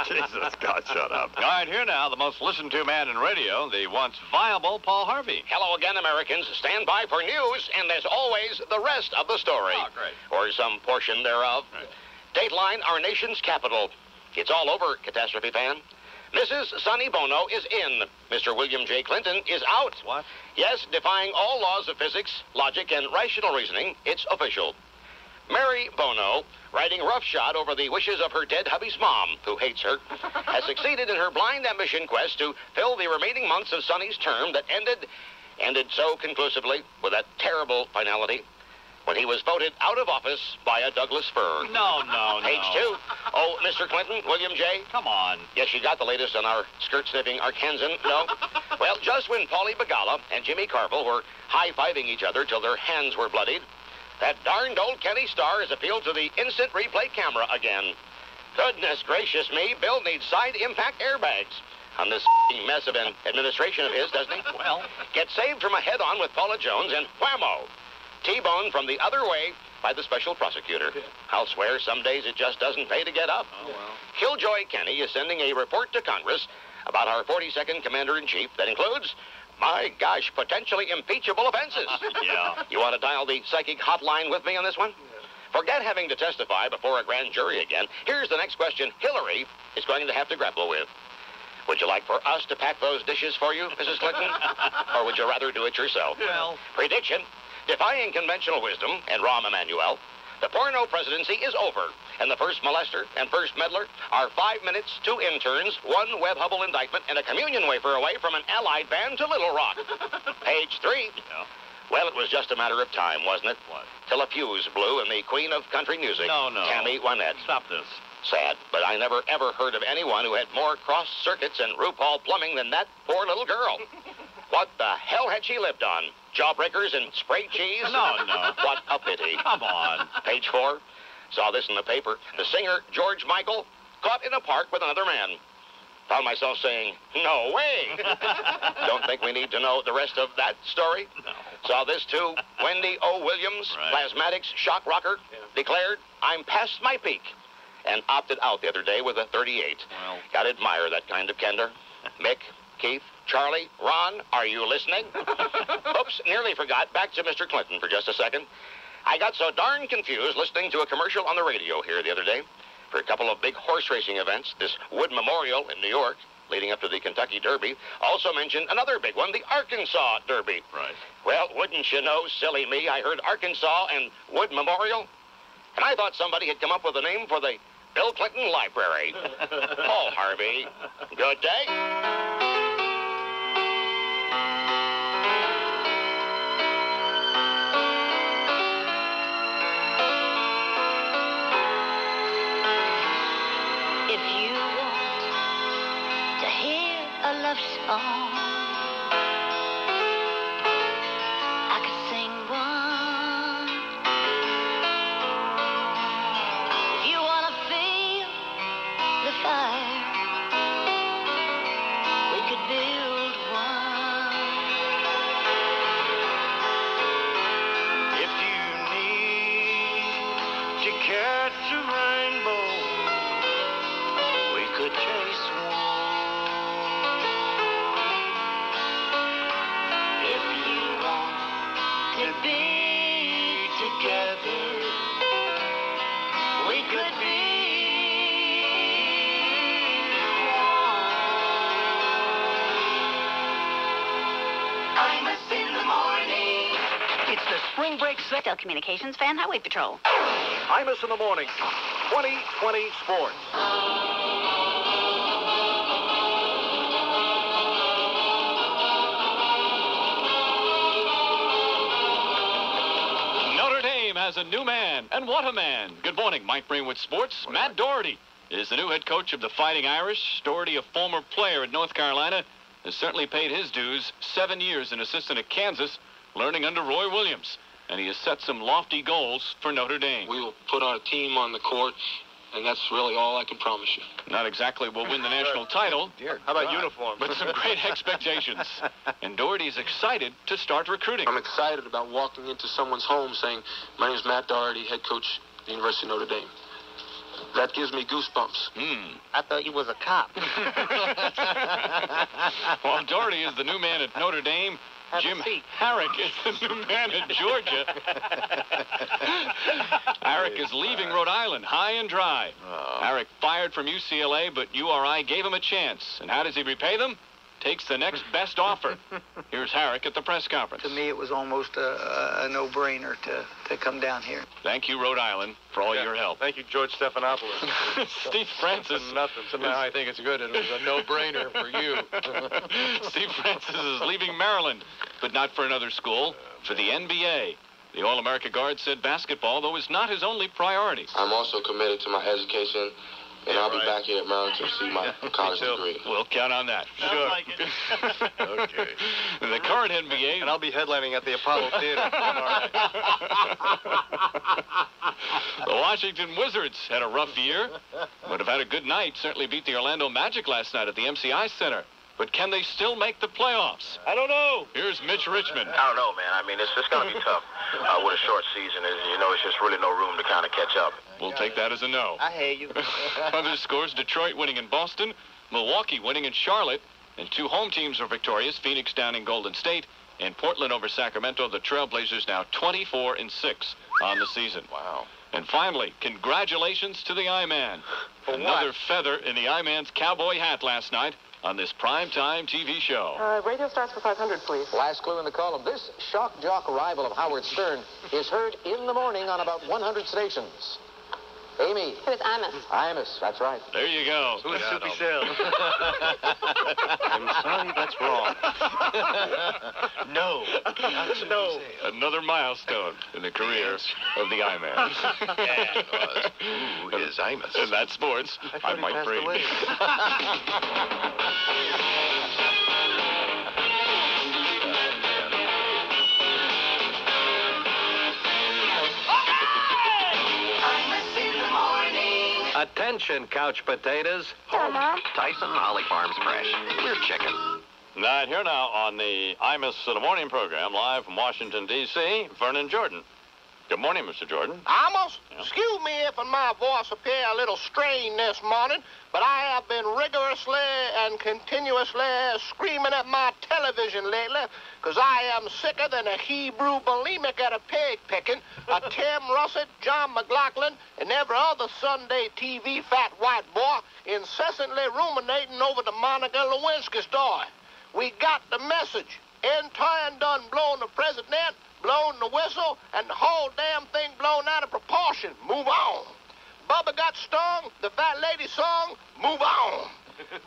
Jesus, God, shut up. All right, here now, the most listened to man in radio, the once viable Paul Harvey. Hello again, Americans. Stand by for news, and as always, the rest of the story. Oh, great. Or some portion thereof. Right. Dateline, our nation's capital. It's all over, catastrophe fan. Mrs. Sonny Bono is in. Mr. William J. Clinton is out. What? Yes, defying all laws of physics, logic, and rational reasoning, it's official. Mary Bono, riding roughshod over the wishes of her dead hubby's mom, who hates her, has succeeded in her blind ambition quest to fill the remaining months of Sonny's term that ended so conclusively with that terrible finality when he was voted out of office by a Douglas fir. No. Page 2. Oh, Mr. Clinton, William J. Come on. Yes, you got the latest on our skirt-sniffing Arkansan, no? Well, just when Paulie Bagala and Jimmy Carville were high-fiving each other till their hands were bloodied, that darned old Kenny Starr has appealed to the instant replay camera again. Goodness gracious me, Bill needs side impact airbags on this mess of an administration of his, doesn't he? Well. Get saved from a head-on with Paula Jones and whammo! T-bone from the other way by the special prosecutor. I'll swear some days it just doesn't pay to get up. Oh, well. Killjoy Kenny is sending a report to Congress about our 42nd Commander-in-Chief that includes, my gosh, potentially impeachable offenses. Yeah. You want to dial the psychic hotline with me on this one? Forget having to testify before a grand jury again. Here's the next question Hillary is going to have to grapple with. Would you like for us to pack those dishes for you, Mrs. Clinton? Or would you rather do it yourself? Well. Prediction. Defying conventional wisdom and Rahm Emanuel, the porno presidency is over, and the first molester and first meddler are 5 minutes, 2 interns, 1 Webb Hubble indictment, and a communion wafer away from an allied band to Little Rock. Page 3. Yeah. Well, it was just a matter of time, wasn't it? What? Till a fuse blew and the queen of country music, No. Tammy Wynette. Stop this. Sad, but I never ever heard of anyone who had more cross circuits and RuPaul plumbing than that poor little girl. What the hell had she lived on? Jawbreakers and sprayed cheese? No. What a pity. Come on. Page 4. Saw this in the paper. The singer, George Michael, caught in a park with another man. Found myself saying, no way. Don't think we need to know the rest of that story. No. Saw this too. Wendy O. Williams, Right. Plasmatics shock rocker, declared, I'm past my peak, and opted out the other day with a 38. Well. Gotta admire that kind of candor. Mick, Keith, Charlie, Ron, are you listening? Oops, nearly forgot. Back to Mr. Clinton for just a second. I got so darn confused listening to a commercial on the radio here the other day for a couple of big horse racing events. This Wood Memorial in New York, leading up to the Kentucky Derby, also mentioned another big one, the Arkansas Derby. Right. Well, wouldn't you know, silly me, I heard Arkansas and Wood Memorial, and I thought somebody had come up with a name for the Bill Clinton Library. Paul Harvey, good day. If you want to hear a love song, I could sing one. If you want to feel the fire, we could build one. If you need to catch a rainbow, we could chase one. If you want to be together, we could be one. Imus in the morning. It's the spring break set. Communications Fan Highway Patrol. Imus in the morning. 2020 Sports. Notre Dame has a new man, and what a man. Good morning, Mike Breen with sports. Matt Doherty is the new head coach of the Fighting Irish. Doherty, a former player at North Carolina, has certainly paid his dues. 7 years an assistant at Kansas, learning under Roy Williams. And he has set some lofty goals for Notre Dame. We will put our team on the court, and that's really all I can promise you. Not exactly will win the national title. How about uniforms? But some great expectations. And Doherty's excited to start recruiting. I'm excited about walking into someone's home saying, my name is Matt Doherty, head coach at the University of Notre Dame. That gives me goosebumps. I thought you was a cop. Well, Doherty is the new man at Notre Dame. Jim Harrick is the new man at Georgia. Harrick is leaving Rhode Island high and dry. Harrick fired from UCLA, but URI gave him a chance. And how does he repay them? Takes the next best offer. Here's Harrick at the press conference. To me, it was almost a no-brainer to come down here. Thank you, Rhode Island, for all your help. Thank you, George Stephanopoulos. Steve Francis. Nothing. Somehow I think it's good. It was a no-brainer for you. Steve Francis is leaving Maryland, but not for another school, for the NBA. The All-America guard said basketball, though, is not his only priority. I'm also committed to my education, and I'll be back here at Maryland to receive my college degree. We'll count on that. Sure. Like it. Okay. The current NBA... And I'll be headlining at the Apollo Theater. The Washington Wizards had a rough year, but have had a good night. Certainly beat the Orlando Magic last night at the MCI Center. But can they still make the playoffs? I don't know. Here's Mitch Richmond. I don't know, man. I mean, it's going to be tough with a short season. It's just really no room to kind of catch up. We'll take that as a no. I hear you. Other scores, Detroit winning in Boston, Milwaukee winning in Charlotte, and two home teams are victorious, Phoenix down in Golden State, and Portland over Sacramento. The Trailblazers now 24-6 on the season. Wow. And finally, congratulations to the I-Man. Another feather in the I-Man's cowboy hat last night on this primetime TV show. Radio starts for 500, please. Last clue in the column. This shock jock rival of Howard Stern is heard in the morning on about 100 stations. Amy. It was Imus. Imus, that's right. There you go. Who's Soupy Sales? I'm sorry, that's wrong. No. No. Another milestone in the career of the I-Man. Yeah, it was. Who is Imus? And that's sports. I'm Mike Breen. Attention, couch potatoes. Tyson Holly Farms Fresh. We're chicken. Right here now on the Imus in the Morning program, live from Washington, D.C., Vernon Jordan. Good morning, Mr. Jordan. Amos, excuse me if my voice appear a little strained this morning, but I have been rigorously and continuously screaming at my television lately, because I am sicker than a Hebrew bulimic at a pig picking, a Tim Russett, John McLaughlin, and every other Sunday TV fat white boy incessantly ruminating over the Monica Lewinsky story. We got the message. In time done blown the president, blown the whistle, and the whole damn thing blown out of proportion. Move on. Bubba got stung, the fat lady sung, move on.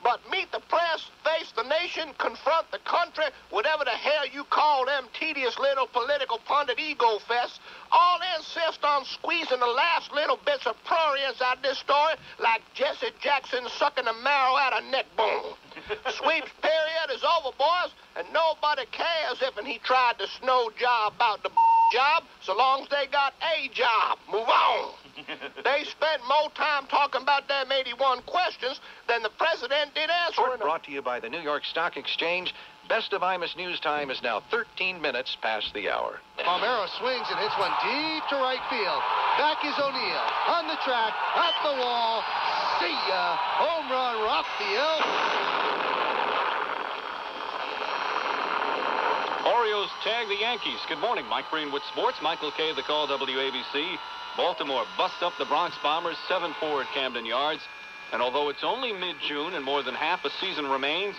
But meet the press, face the nation, confront the country, whatever the hell you call them tedious little political pundit ego fests, all insist on squeezing the last little bits of prurience out of this story like Jesse Jackson sucking the marrow out of neck bone. Sweeps period is over, boys, and nobody cares if he tried to snow job about the job, so long as they got a job. Move on. They spent more time talking about them 81 questions than the president did answering them. Brought to you by the New York Stock Exchange. Best of Imus News Time is now 13 minutes past the hour. Palmero swings and hits one deep to right field. Back is O'Neill. On the track, at the wall. See ya. Home run, Rockfield. Orioles tag the Yankees. Good morning, Mike Breen with sports. Michael K. The call, WABC. Baltimore busts up the Bronx Bombers 7-4 at Camden Yards. And although it's only mid-June and more than half a season remains,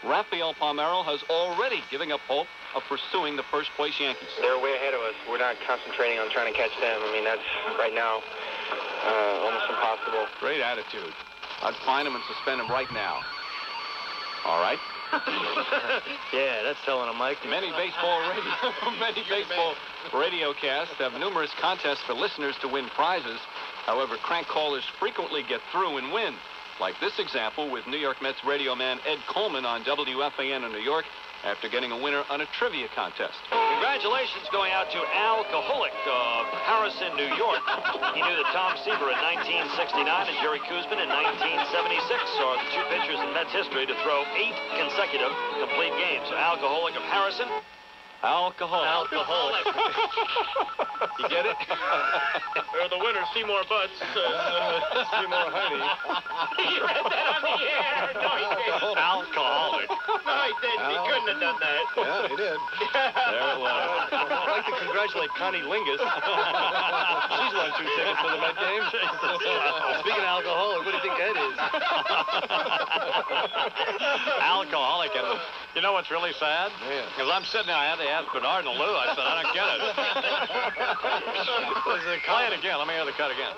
Rafael Palmeiro has already given up hope of pursuing the first-place Yankees. They're way ahead of us. We're not concentrating on trying to catch them. I mean, that's, right now, almost impossible. Great attitude. I'd fine him and suspend him right now. All right. Yeah, that's telling him, Mike. Many baseball radio casts have numerous contests for listeners to win prizes. However, crank callers frequently get through and win. Like this example with New York Mets radio man Ed Coleman on WFAN in New York after getting a winner on a trivia contest. Congratulations going out to Alcoholic of Harrison, New York. He knew that Tom Seaver in 1969 and Jerry Koosman in 1976 are the two pitchers in Mets history to throw 8 consecutive complete games. So Alcoholic of Harrison. Alcoholic. You get it? Or the winner, Seymour Butts. Seymour Honey. He read that on the air. No, he didn't. Alcoholic. No, he didn't. He couldn't have done that. Yeah, he did. There it was. I'd like to congratulate Connie Lingus. She's won 2 tickets for the Met game. Speaking of alcoholic, what do you think that is? Alcoholic. And you know what's really sad? Because I'm sitting there, I had to ask Bernard and Lou. I said, I don't get it. Play it again. Let me hear the cut again.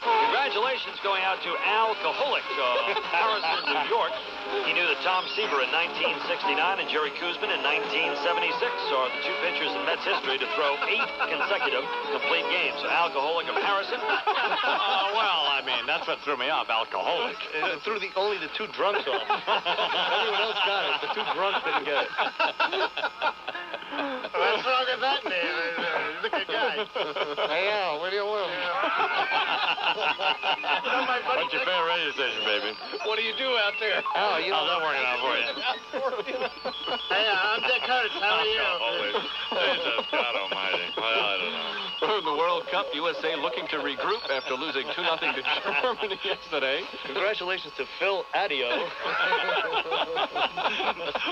Congratulations going out to Alcoholic of Harrison, New York. He knew that Tom Seaver in 1969 and Jerry Koosman in 1976 are the two pitchers in Mets history to throw 8 consecutive complete games. So Alcoholic of Harrison. Well, I mean, that's what threw me off, alcoholic. It threw only the 2 drunks off. Everyone else got it. The 2 drunks didn't get it. What's wrong with that name? He's a good guy. Hey, Al, where do you live? What's your favorite radio station, baby? What do you do out there? Oh, how's that working out for you? Hey, I'm Dick Curtis. How are you? Jesus, God almighty. Well, I don't know. In the World Cup, USA looking to regroup after losing 2-0 to Germany yesterday. Congratulations to Phil Adio.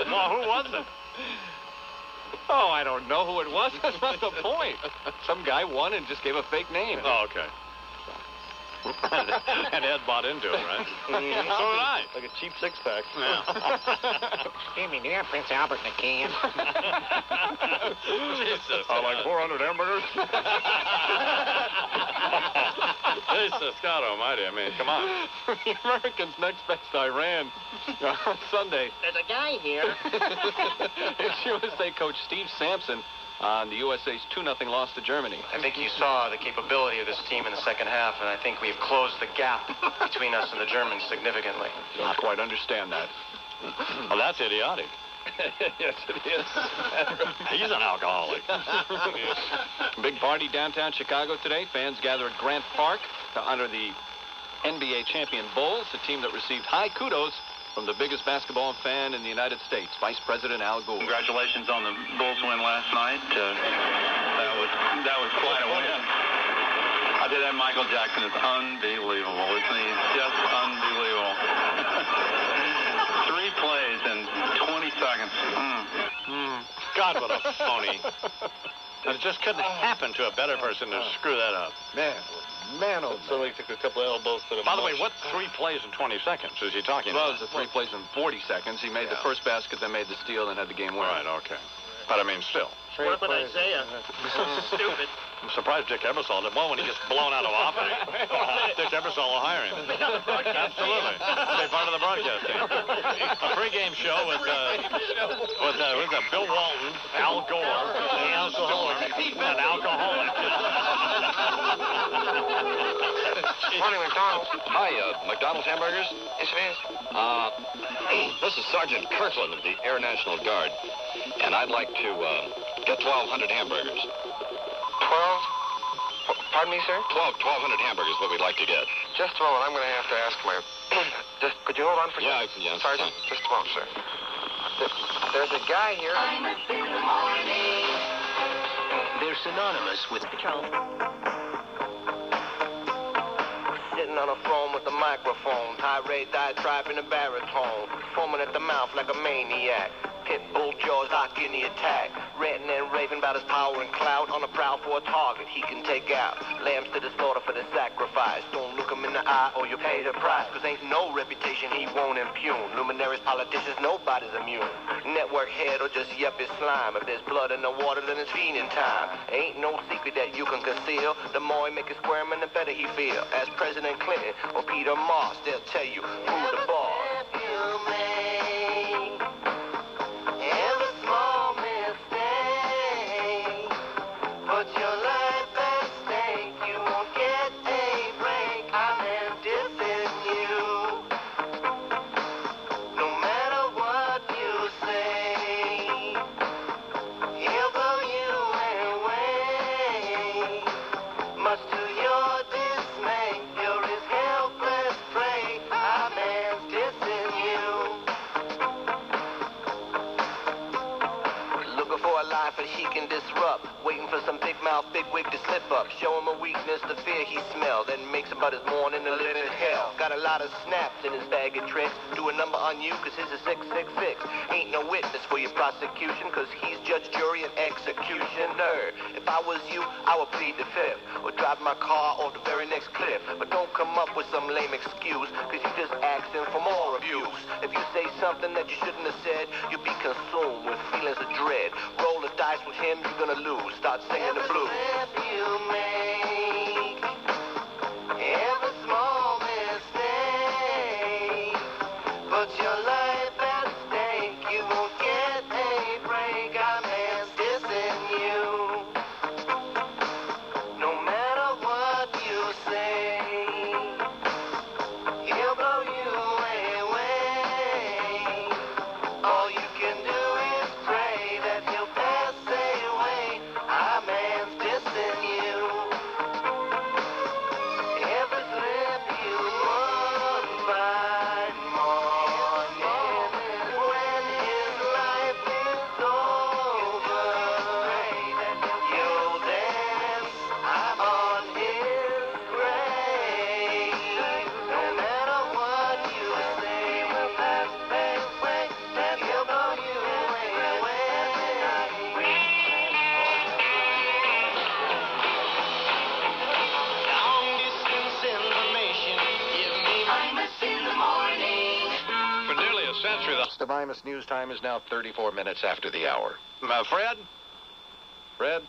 Well, who was it? Oh, I don't know who it was. That's not the point. Some guy won and just gave a fake name. Oh, okay. And Ed bought into it, right? So did I. Like a cheap 6-pack. Yeah. Excuse me, do you have Prince Albert in a can? Jesus. Like 400 hamburgers? Jesus, God almighty. I mean, come on. The Americans next best Iran on Sunday. There's a guy here. It's USA coach Steve Sampson on the USA's 2-0 loss to Germany. I think you saw the capability of this team in the second half, and I think we've closed the gap between us and the Germans significantly. Not quite understand that. Well, that's idiotic. Yes, it is. He's an alcoholic. Big party downtown Chicago today. Fans gather at Grant Park to honor the NBA champion Bulls, a team that received high kudos from the biggest basketball fan in the United States, Vice President Al Gore. Congratulations on the Bulls win last night. That was quite a win. I did that. Michael Jackson is unbelievable. He's just unbelievable. 3 plays in 20 seconds. God, what a phony. It just couldn't happen to a better person to screw that up. Man, somebody took a couple of elbows to the By the way, what 3 plays in 20 seconds is he talking about? Well, it was 3 plays in 40 seconds. He made the first basket, then made the steal, and had the game winner. Right, okay. But I mean, still. What about Isaiah? Stupid. I'm surprised Dick Ebersol did. Well, when he gets blown out of office, Dick Ebersol will hire him. Absolutely. Be part of the broadcast team. A pregame show with Bill Walton, Al Gore, and an alcoholic. Morning, McDonald's. Hi, McDonald's hamburgers? Yes, it is. This is Sergeant Kirkland of the Air National Guard, and I'd like to get 1,200 hamburgers. 12? Pardon me, sir? 1,200 hamburgers, what we'd like to get. Just a moment. I'm going to have to ask my... could you hold on for a second? Yeah, Sergeant, just a moment, sir. There's a guy here. They're synonymous with patrol. Sitting on a throne with a microphone, tirade, diatribe in a baritone, foaming at the mouth like a maniac. Pit bull jaws lock in the attack, ranting and raving about his power and clout, on a prowl for a target he can take out. Lambs to the slaughter for the sacrifice. Don't look him in the eye or you pay the price, cause ain't no reputation he won't impugn. Luminaries, politicians, nobody's immune. Network head or just yuppie slime. If there's blood in the water, then it's feeding time. Ain't no secret that you can conceal. The more he make it squirm, and the better he feel. As President Clinton or Peter Moss, they'll tell you who the boss. disrupt, waiting for some big mouth, big wig to slip up. Show him a weakness, the fear he smell, then makes about his morning a living hell. Got a lot of snaps in his bag of tricks. Do a number on you, cause his is 666. Ain't no witness for your prosecution, cause he's judge, jury, and executioner. If I was you, I would plead the fifth, or drive my car off the very next cliff. But don't come up with some lame excuse, cause you just asking for more abuse. If you say something that you shouldn't have said, you'll be consumed with feelings of dread. Roll the dice with him, you're gonna lose. Start singing the blues. Every step you make, every small mistake, put your life at stake. You won't get a break. I'm dissing you. No matter what you say, he'll blow you away. All you can do is pray that he'll pass away. I'm dissing you. Every slip you one fine morning, when his life is over, you'll dance. I'm on his grave. No matter what you say, we'll pass away. He'll blow you away. Long distance information, give me imus in the morning. For nearly a century, the Imus News Time is now 34 minutes after the hour. Fred? Fred?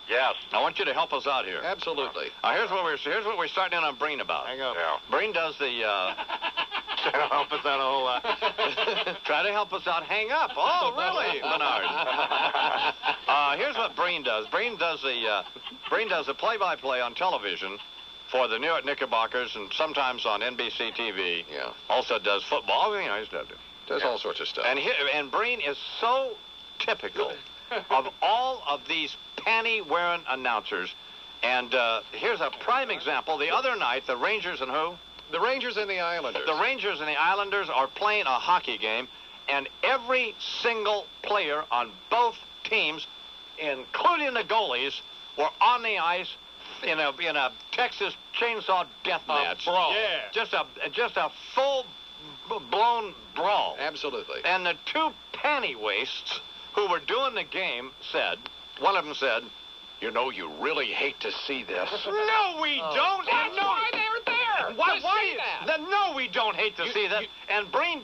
Yes. I want you to help us out here. Absolutely. Here's what we're starting in on Breen about. Hang up. Yeah. Breen does the... Trying to help us out a whole lot. Try to help us out. Hang up. Oh, really, Bernard? Here's what Breen does. Breen does the play-by-play on television for the New York Knickerbockers and sometimes on NBC TV. Yeah. Also does football. You know, he does all sorts of stuff. And Breen is so typical of all of these panty-wearing announcers. And here's a prime example. The other night, the Rangers and who? The Rangers and the Islanders. The Rangers and the Islanders are playing a hockey game, and every single player on both teams, including the goalies, were on the ice in a Texas chainsaw death match. Brawl. Yeah. Just a full-blown brawl. Absolutely. And the two panty wastes who were doing the game said, one of them said, "You know, you really hate to see this." No, we don't. That's why they're there. Why? No, we don't hate to see that. And Breen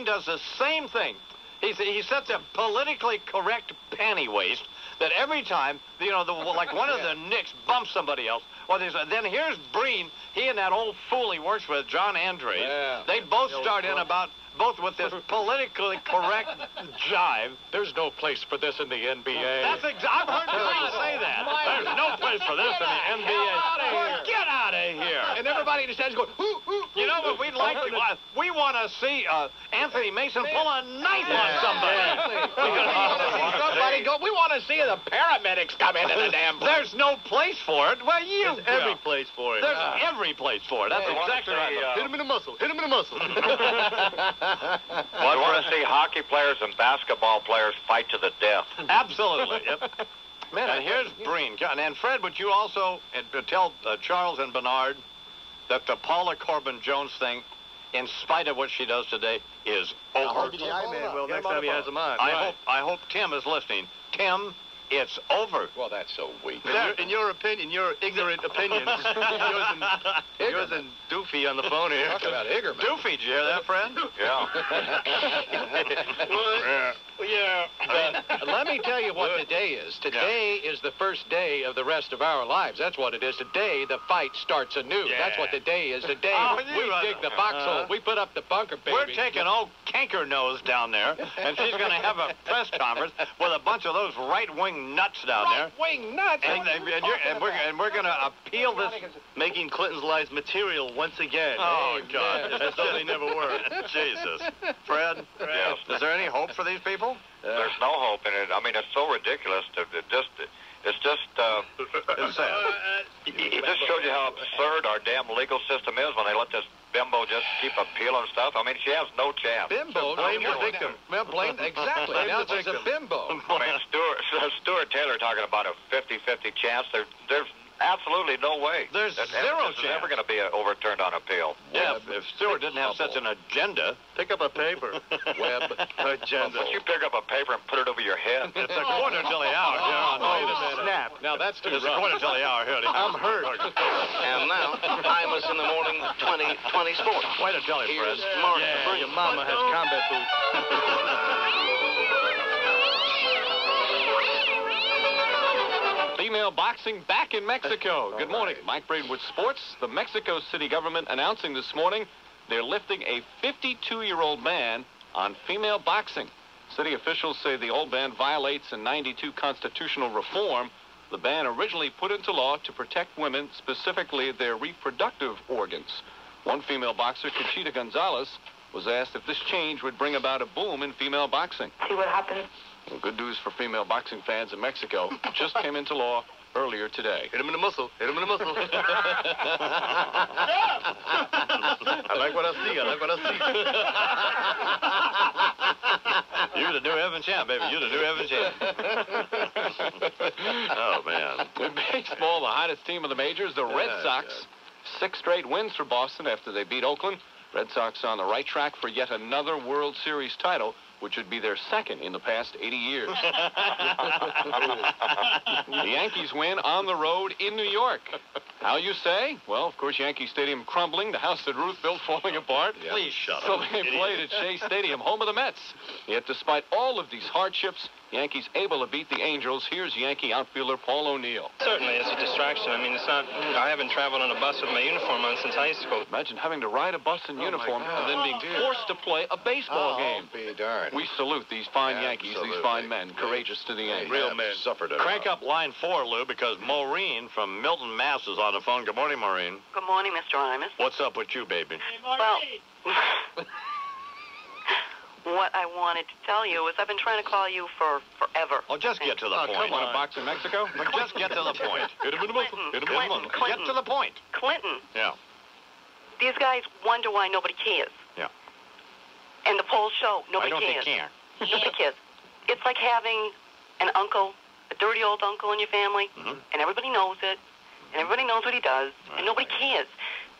does the same thing. He's such a politically correct panty waste that every time, like one of the Knicks bumps somebody else, then here's Breen. He and that old fool he works with, John Andres, they both start in about both with this politically correct jive. There's no place for this in the NBA. I've heard people say that. There's no place for this in the NBA. Get out of here. And everybody in the stands going, ooh, ooh. You know what we'd like? We want to see Anthony Mason pull a knife on somebody. We want to see the paramedics come into the damn place. There's no place for it. Well, there's every place for it. There's every place for it. That's exactly right. Hit him in the muscle. Hit him in the muscle. Well, I want to see hockey players and basketball players fight to the death. Absolutely. Yep. Man, and here's Breen. And Fred, would you also tell Charles and Bernard that the Paula Corbin-Jones thing, in spite of what she does today, is over? Next time he has them on. I hope Tim is listening. Tim, it's over. Well, that's so weak. In your opinion, your ignorant opinions, yours and Doofy on the phone here. Talk about Higgerman. Doofy, did you hear that, friend? Yeah. Let me tell you what today is. Today is the first day of the rest of our lives. That's what it is. Today, the fight starts anew. Yeah. That's what today is. Today, we dig the foxhole. We put up the bunker, baby. We're taking old Canker Nose down there, and she's going to have a press conference with a bunch of those right-wing nuts down there. Right-wing nuts? And we're going to appeal this. Making Clinton's lies material once again. Oh, God. As though they never were. Jesus. Fred? Yes. Is there any hope for these people? There's no hope in it. I mean, it's so ridiculous. It's just it's sad. It just shows you how absurd our damn legal system is when they let this bimbo just keep appealing stuff. I mean, she has no chance. Bimbo? Blame the victim. Blame exactly. Now she's a bimbo. I mean, Stuart Taylor talking about a 50-50 chance. There's absolutely no way. There's zero chance. It's never going to be overturned on appeal. Yeah, if Stewart didn't have such an agenda. Pick up a paper. Web agenda. But you pick up a paper and put it over your head. It's a quarter till the hour. Wait a minute. Snap. Now that's too rough. It's a quarter till the hour. Here, I'm hurt. And now, Imus in the Morning 2020 Sports. Wait a tell you, Fred. Yeah, your mama has combat boots. Female boxing back in Mexico. Good morning. Mike Braden with sports. The Mexico City government announcing this morning they're lifting a 52-year-old ban on female boxing. City officials say the old ban violates a '92 constitutional reform. The ban originally put into law to protect women, specifically their reproductive organs. One female boxer, Conchita Gonzalez, was asked if this change would bring about a boom in female boxing. See what happens? Well, good news for female boxing fans in Mexico. Just came into law earlier today. Hit him in the muscle. Hit him in the muscle. I like what I see. I like what I see. You're the new Evan Champ, baby. You're the new Evan Champ. Oh, man. In baseball, the hottest team of the majors, the Red Sox. God. 6 straight wins for Boston after they beat Oakland. Red Sox on the right track for yet another World Series title, which would be their second in the past 80 years. The Yankees win on the road in New York. How you say? Well, of course, Yankee Stadium crumbling, the house that Ruth built falling apart. Yeah. Please shut So up. they played at Shea Stadium, home of the Mets. Yet despite all of these hardships, Yankees able to beat the Angels. Here's Yankee outfielder Paul O'Neill. Certainly, it's a distraction. I mean, it's not. I haven't traveled on a bus with my uniform on since high school. Imagine having to ride a bus in uniform and then being forced to play a baseball game. Be darned. We salute these fine Yankees, these fine men, courageous to the end. Real men. Suffered it. Crank up line 4, Lou, because Maureen from Milton, Mass. is on the phone. Good morning, Maureen. Good morning, Mr. Imus. What's up with you, baby? Well, what I wanted to tell you is I've been trying to call you for forever. Oh, just get to the point. Come on, box in Mexico? But just get to the point. Hit him in the muscle. Hit him in the muscle. Get to the point. Clinton. Yeah. These guys wonder why nobody cares. Yeah. And the polls show nobody Why don't cares. they care? Nobody cares. It's like having an uncle, a dirty old uncle in your family, and everybody knows it, and everybody knows what he does, and nobody cares.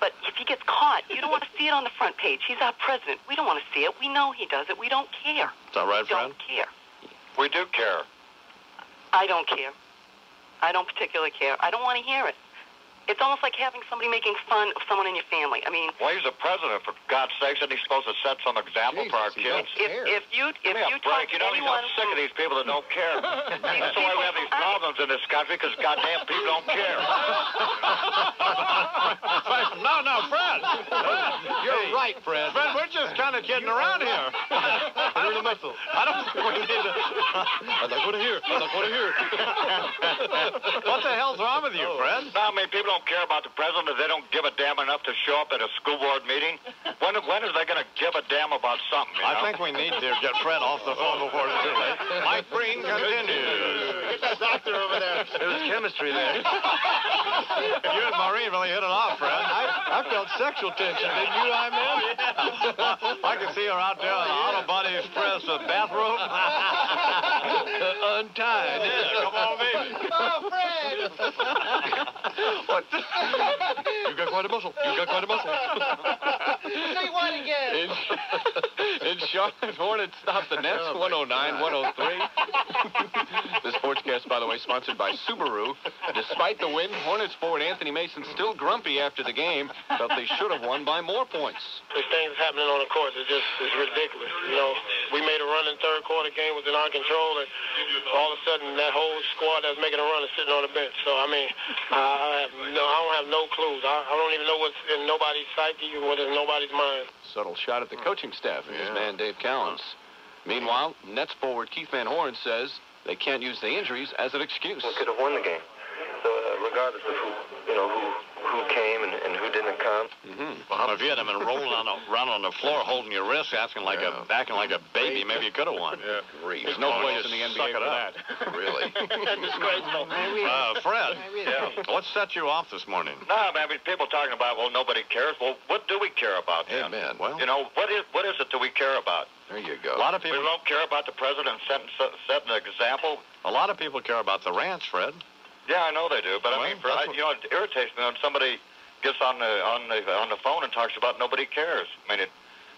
But if he gets caught, you don't want to see it on the front page. He's our president. We don't want to see it. We know he does it. We don't care. Is that right, friend? Don't care. We do care. I don't care. I don't particularly care. I don't want to hear it. It's almost like having somebody making fun of someone in your family. I mean... Well, he's the president, for God's sakes, and he's supposed to set some example for our kids. If you Give me a break. You know, I'm sick of these people that don't care. That's why we have these problems in this country, because goddamn people don't care. No, Fred. You're right, Fred. Fred, we're just kind of kidding around here. I don't think we need to... I don't want to hear. I don't want to hear. What the hell's wrong with you, Fred? Now, I mean, people don't care about the president if they don't give a damn enough to show up at a school board meeting. When are they going to give a damn about something, you know? I think we need to get Fred off the phone before it's too late. Mike Breen continues. Get that doctor over there. There's chemistry there. You and Maureen really hit it off, Fred. I felt sexual tension. Didn't you, I mean? I can see her out there in the Auto Body Express bathroom. Untied. Yeah, come on, baby. Oh, Fred! What? You got quite a muscle. You got quite a muscle. Say what again? In Charlotte, Hornets stopped the Nets 109-103. The sportscast, by the way, sponsored by Subaru. Despite the win, Hornets forward Anthony Mason still grumpy after the game. Felt they should have won by more points. The things happening on the court is ridiculous. You know, we made a run in third quarter, game was in our control, and all of a sudden that whole squad that's making a run is sitting on the bench. So I mean, I don't have no clues. I don't even know what's in nobody's psyche and what is in nobody's mind. Subtle shot at the coaching staff and his man Dave Callens. Meanwhile, Nets forward Keith Van Horn says they can't use the injuries as an excuse. We could have won the game. So regardless of who who came and who didn't come. Well, if you had been rolling around on the floor, holding your wrist, acting like a baby, maybe you could have won. Yeah, great. There's no place in the NBA for that. Really? That's disgraceful. Fred, what set you off this morning? No, I mean, people talking about, well, nobody cares. Well, what do we care about then? Amen. Well, You know, what is it that we care about? There you go. a lot of people. We don't care about the president setting an example. A lot of people care about the ranch, Fred. Yeah, I know they do, but Well, I mean, that's what- you know, it irritates me when somebody gets on the phone and talks about nobody cares. I mean,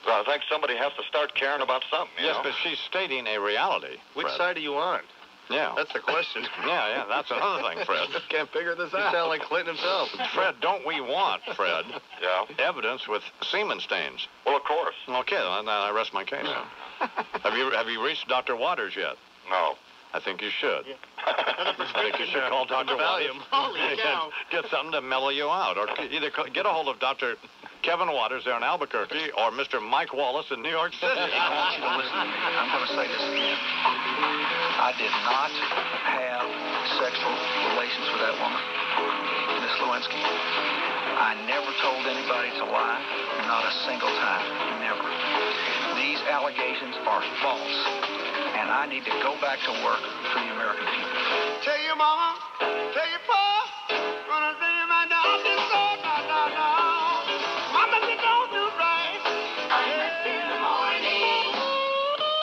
I think somebody has to start caring about something. You Yes, know? but she's stating a reality. Which Fred. side are you on? Yeah. That's the question. Yeah, that's another thing, Fred. Can't figure this out. You sound like Clinton himself. Fred, don't we want, Fred, Yeah. evidence with semen stains? Well, of course. Okay, then I rest my case. Have you reached Dr. Waters yet? No. I think you should. I think you should call Dr. Waters. Holy cow. Get something to mellow you out. Or either get a hold of Dr. Kevin Waters there in Albuquerque or Mr. Mike Wallace in New York City. I'm going to say this again. I did not have sexual relations with that woman, Miss Lewinsky. I never told anybody to lie, not a single time, never. These allegations are false, and I need to go back to work for the American people. Tell your mama, tell your pa, gonna tell you my dog is so no. Mama, you don't do right. In the morning.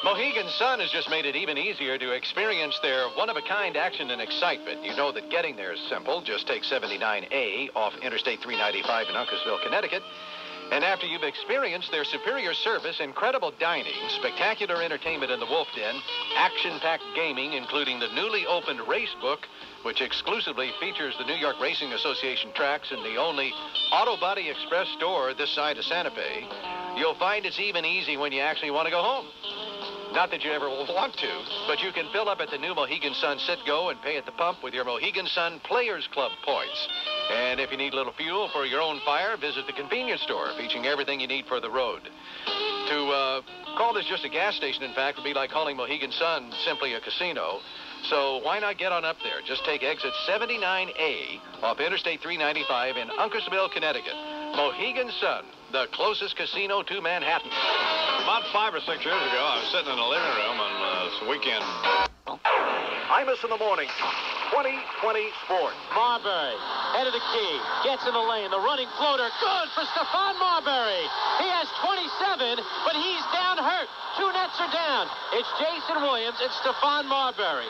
Mohegan Sun has just made it even easier to experience their one-of-a-kind action and excitement. You know that getting there is simple. Just take 79A off Interstate 395 in Uncasville, Connecticut. And after you've experienced their superior service, incredible dining, spectacular entertainment in the Wolf Den, action-packed gaming, including the newly opened race book, which exclusively features the New York Racing Association tracks in the only Auto Body Express store this side of Santa Fe, you'll find it's even easy when you actually want to go home. Not that you ever will want to, but you can fill up at the new Mohegan Sun Sit-Go and pay at the pump with your Mohegan Sun Players Club points. And if you need a little fuel for your own fire, visit the convenience store, featuring everything you need for the road. To call this just a gas station, in fact, would be like calling Mohegan Sun simply a casino. So why not get on up there? Just take exit 79A off Interstate 395 in Uncasville, Connecticut. Mohegan Sun, the closest casino to Manhattan. About 5 or 6 years ago, I was sitting in the living room on this weekend. Imus in the morning. 2020 Sports. Marbury, head of the key, gets in the lane. The running floater, good for Stephon Marbury. He has 27, but he's down hurt. 2 nets are down. It's Jason Williams and Stephon Marbury.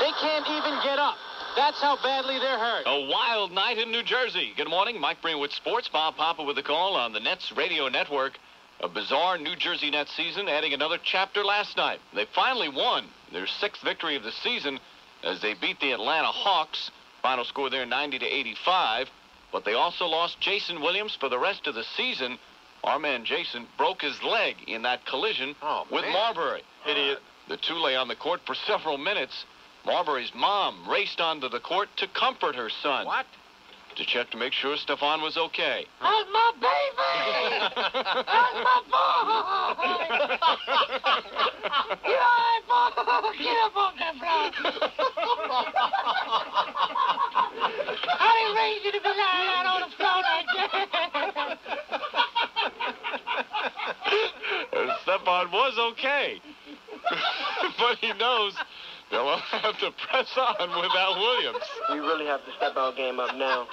They can't even get up. That's how badly they're hurt. A wild night in New Jersey. Good morning, Mike Breen with Sports. Bob Papa with the call on the Nets radio network. A bizarre New Jersey Nets season, adding another chapter last night. They finally won their 6th victory of the season as they beat the Atlanta Hawks. Final score there 90-85. But they also lost Jason Williams for the rest of the season. Our man Jason broke his leg in that collision with Marbury. Idiot. The two lay on the court for several minutes. Marbury's mom raced onto the court to comfort her son. What? To check to make sure Stephon was okay. How's my baby? How's my boy? You all right, boy? Get up off that floor. I didn't raise you to be lying out on the floor like that. And Stephon was okay. But he knows they'll have to press on without Williams. We really have to step our game up now.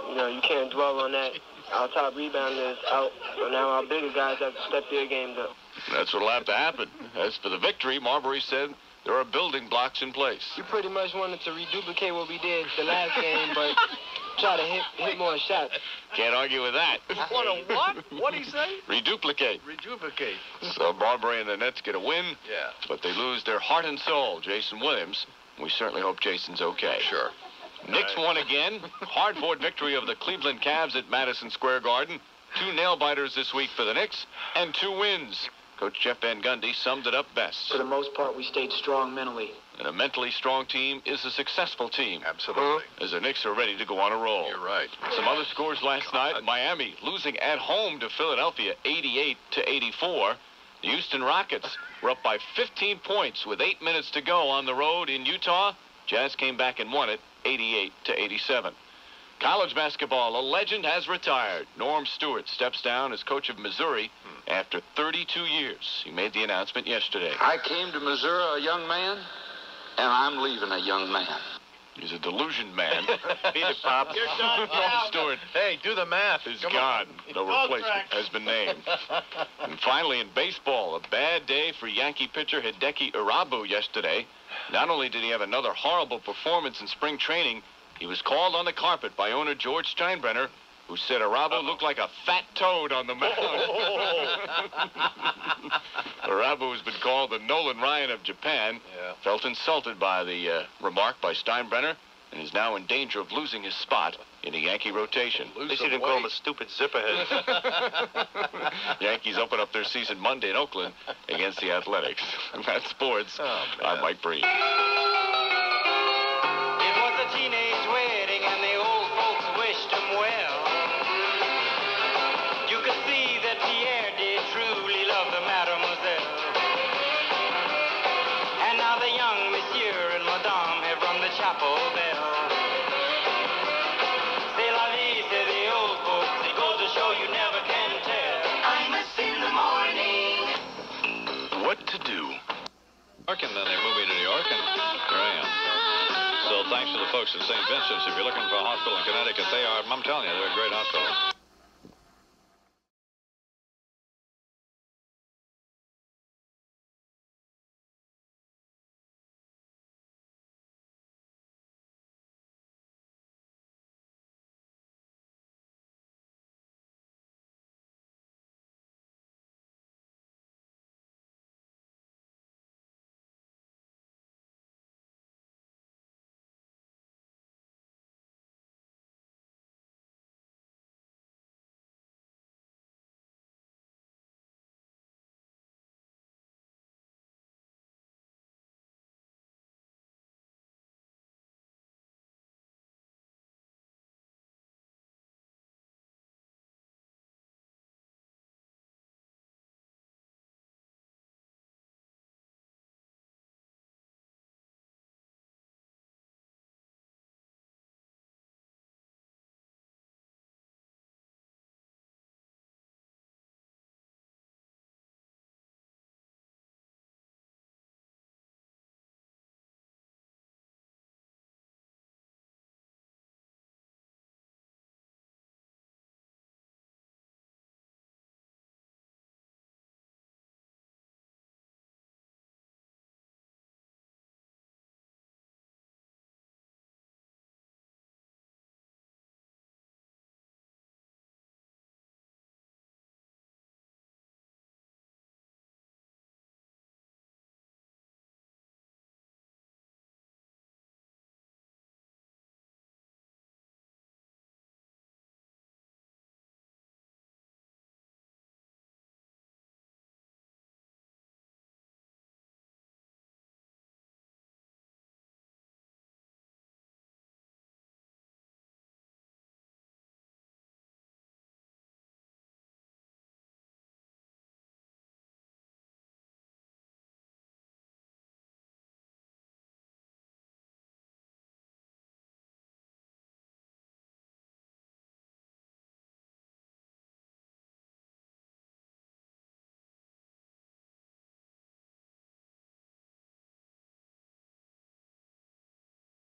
You know, you can't dwell on that. Our top rebounder is out, so now our bigger guys have to step their games up. That's what'll have to happen. As for the victory, Marbury said there are building blocks in place. We pretty much wanted to reduplicate what we did the last game, but try to hit more shots. Can't argue with that. What a what? What'd he say? Reduplicate. Reduplicate. So Marbury and the Nets get a win. Yeah. But they lose their heart and soul, Jason Williams. We certainly hope Jason's okay. Sure. Knicks won again. Hard-fought victory of the Cleveland Cavs at Madison Square Garden. 2 nail-biters this week for the Knicks, and 2 wins. Coach Jeff Van Gundy summed it up best. For the most part, we stayed strong mentally. And a mentally strong team is a successful team. Absolutely. As the Knicks are ready to go on a roll. You're right. Some other scores last night. Miami losing at home to Philadelphia 88-84. The Houston Rockets were up by 15 points with 8 minutes to go on the road in Utah. Jazz came back and won it 88-87. College basketball, a legend has retired. Norm Stewart steps down as coach of Missouri after 32 years. He made the announcement yesterday. I came to Missouri a young man, and I'm leaving a young man. He's a delusioned man. Beat it, Pop. You're done. Norm Stewart. Hey, do the math. Is gone. No replacement has been named. And finally, in baseball, a bad day for Yankee pitcher Hideki Irabu yesterday. Not only did he have another horrible performance in spring training, he was called on the carpet by owner George Steinbrenner, who said Irabu looked like a fat toad on the mound. Irabu has been called the Nolan Ryan of Japan. Felt insulted by the remark by Steinbrenner and is now in danger of losing his spot in the Yankee rotation. At least he didn't call him a stupid zipperhead. Yankees open up their season Monday in Oakland against the Athletics. That's sports. I'm Mike Breen. It was a teenage wedding and the old folks wished him well. You could see that Pierre did truly love the mademoiselle. And now the young monsieur and madame have rung the chapel bell. C'est la vie, say the old folks. It goes to show you never can tell. Imus in the morning. What to do? And then they moved me to New York, and here I am. So thanks to the folks at St. Vincent's. If you're looking for a hospital in Connecticut, I'm telling you, they're a great hospital.